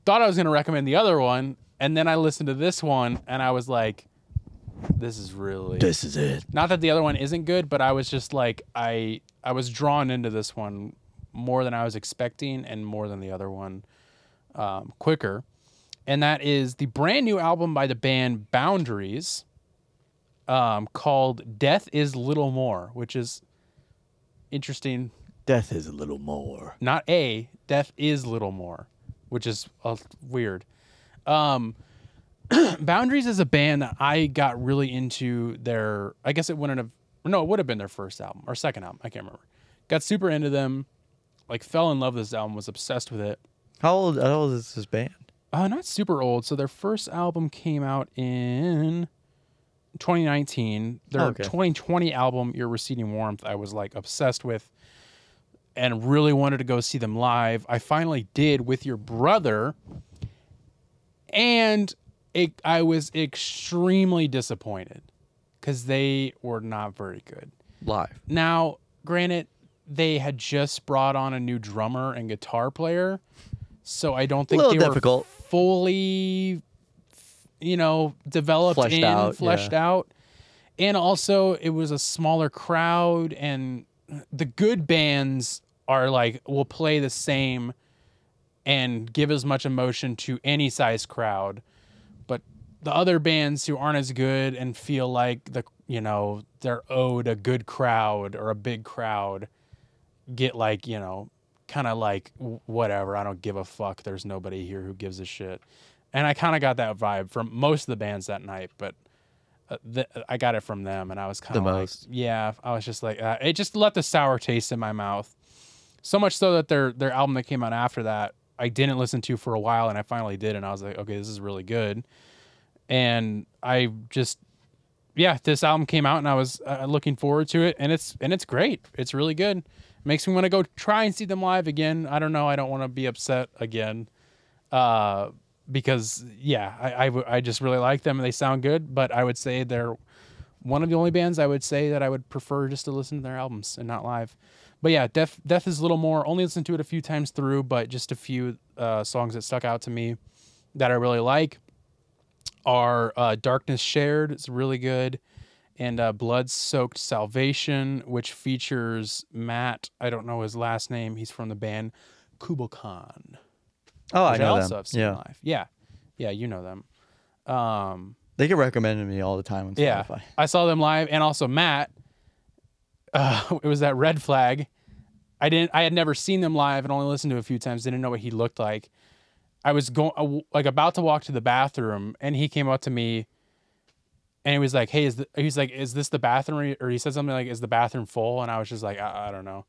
Thought I was going to recommend the other one, and then I listened to this one, and I was like, this is it. Not that the other one isn't good, but I was just like, I was drawn into this one more than I was expecting and more than the other one quicker. And that is the brand new album by the band Boundaries called Death is Little More, which is interesting. Death is a little more. Not Death is Little More, which is weird. Boundaries is a band that I got really into their, I guess it would have been their first album or second album. I can't remember. Got super into them, like fell in love with this album, was obsessed with it. How old is this band? Not super old. So their first album came out in 2019. Their 2020 album, Your Receding Warmth, I was like obsessed with and really wanted to go see them live. I finally did with your brother. And I was extremely disappointed because they were not very good Live. Now, granted, they had just brought on a new drummer and guitar player, so I don't think they were fully, developed fleshed out. And also, it was a smaller crowd, and the good bands are like will play the same and give as much emotion to any size crowd. But the other bands who aren't as good and feel like they're owed a good crowd or a big crowd get like, kind of like whatever. I don't give a fuck. There's nobody here who gives a shit. And I kind of got that vibe from most of the bands that night, but I got it from them, and I was kind of like, yeah, I was just like, it just left a sour taste in my mouth. So much so that their album that came out after that, I didn't listen to for a while, and I finally did, and I was like, okay, this is really good. And I just, this album came out, and I was looking forward to it, and it's great. It's really good. It makes me want to go try and see them live again. I don't know. I don't want to be upset again, because I just really like them, and they sound good. But I would say they're one of the only bands I would say that I would prefer just to listen to their albums and not live. But yeah, Death is a little more. Only listened to it a few times through, but just a few songs that stuck out to me that I really like are Darkness Shared. It's really good. And Blood-Soaked Salvation, which features Matt. I don't know his last name. He's from the band Kubokan. Oh, I know also them. Have seen live. Yeah, you know them. They get recommended to me all the time on Spotify. Yeah, I saw them live, and also Matt. It was that Red Flag. I had never seen them live and only listened to a few times. Didn't know what he looked like. I was about to walk to the bathroom, and he came up to me, and he was like, "Hey, is this the bathroom?" Or he said something like, "Is the bathroom full?" And I was just like, I don't know.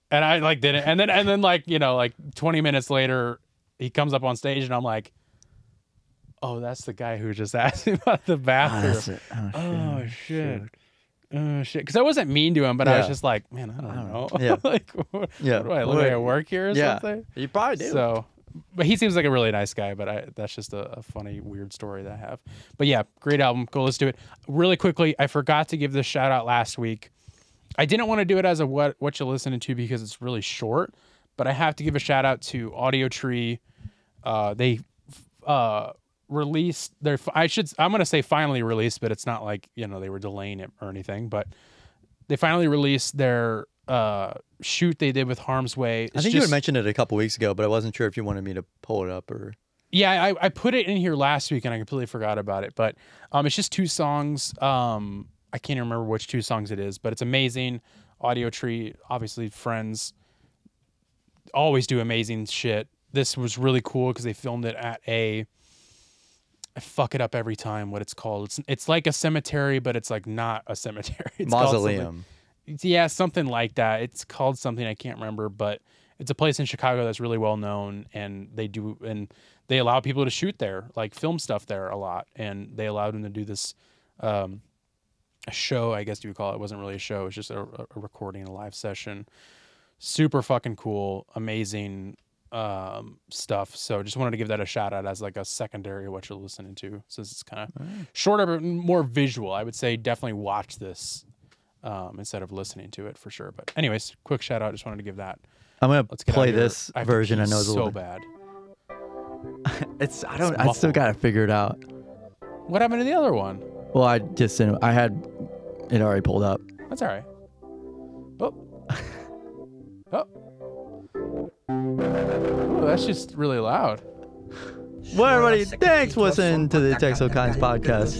And I like didn't. And then like 20 minutes later, he comes up on stage, and I'm like, "Oh, that's the guy who just asked me about the bathroom." Oh shit. Shit, because I wasn't mean to him, but I was just like, man, I don't know. Yeah. Like, what do I look like I work here or something? You probably do. So, but he seems like a really nice guy. But that's just a funny, weird story that I have. But yeah, great album. Go listen to it. Really quickly, I forgot to give this shout out last week. I didn't want to do it as a Whatcha Listening To because it's really short, but I have to give a shout out to Audio Tree. They released their I'm gonna say finally released, but it's not like they were delaying it or anything, but they finally released their shoot they did with Harm's Way. I think you had mentioned it a couple weeks ago, but I wasn't sure if you wanted me to pull it up or I put it in here last week and I completely forgot about it, but it's just 2 songs. I can't even remember which 2 songs it is, but it's amazing. Audio Tree, obviously friends, always do amazing shit. This was really cool because they filmed it at I fuck it up every time what it's called. It's like a cemetery, but it's like not a cemetery. It's mausoleum. Yeah, something like that. It's called something I can't remember, but it's a place in Chicago that's really well known, and they allow people to shoot there, like film stuff there a lot, and they allowed them to do this a show, I guess you would call it. It wasn't really a show. It was just a recording, a live session. Super fucking cool, amazing stuff. So just wanted to give that a shout out as like a secondary what you're listening to, since it's kind of shorter but more visual. I would say definitely watch this instead of listening to it for sure. But anyways, quick shout out. Just wanted to give that. I'm gonna Let's get play out of here. this I have to version. I pee know it's a so little bit. bad. I still muffled. gotta figure it out. What happened to the other one? Well, I just didn't. I had it already pulled up. That's all right. Oh. Oh. Oh, that's just really loud. Well, everybody, thanks for listening to the Texo Kinds podcast.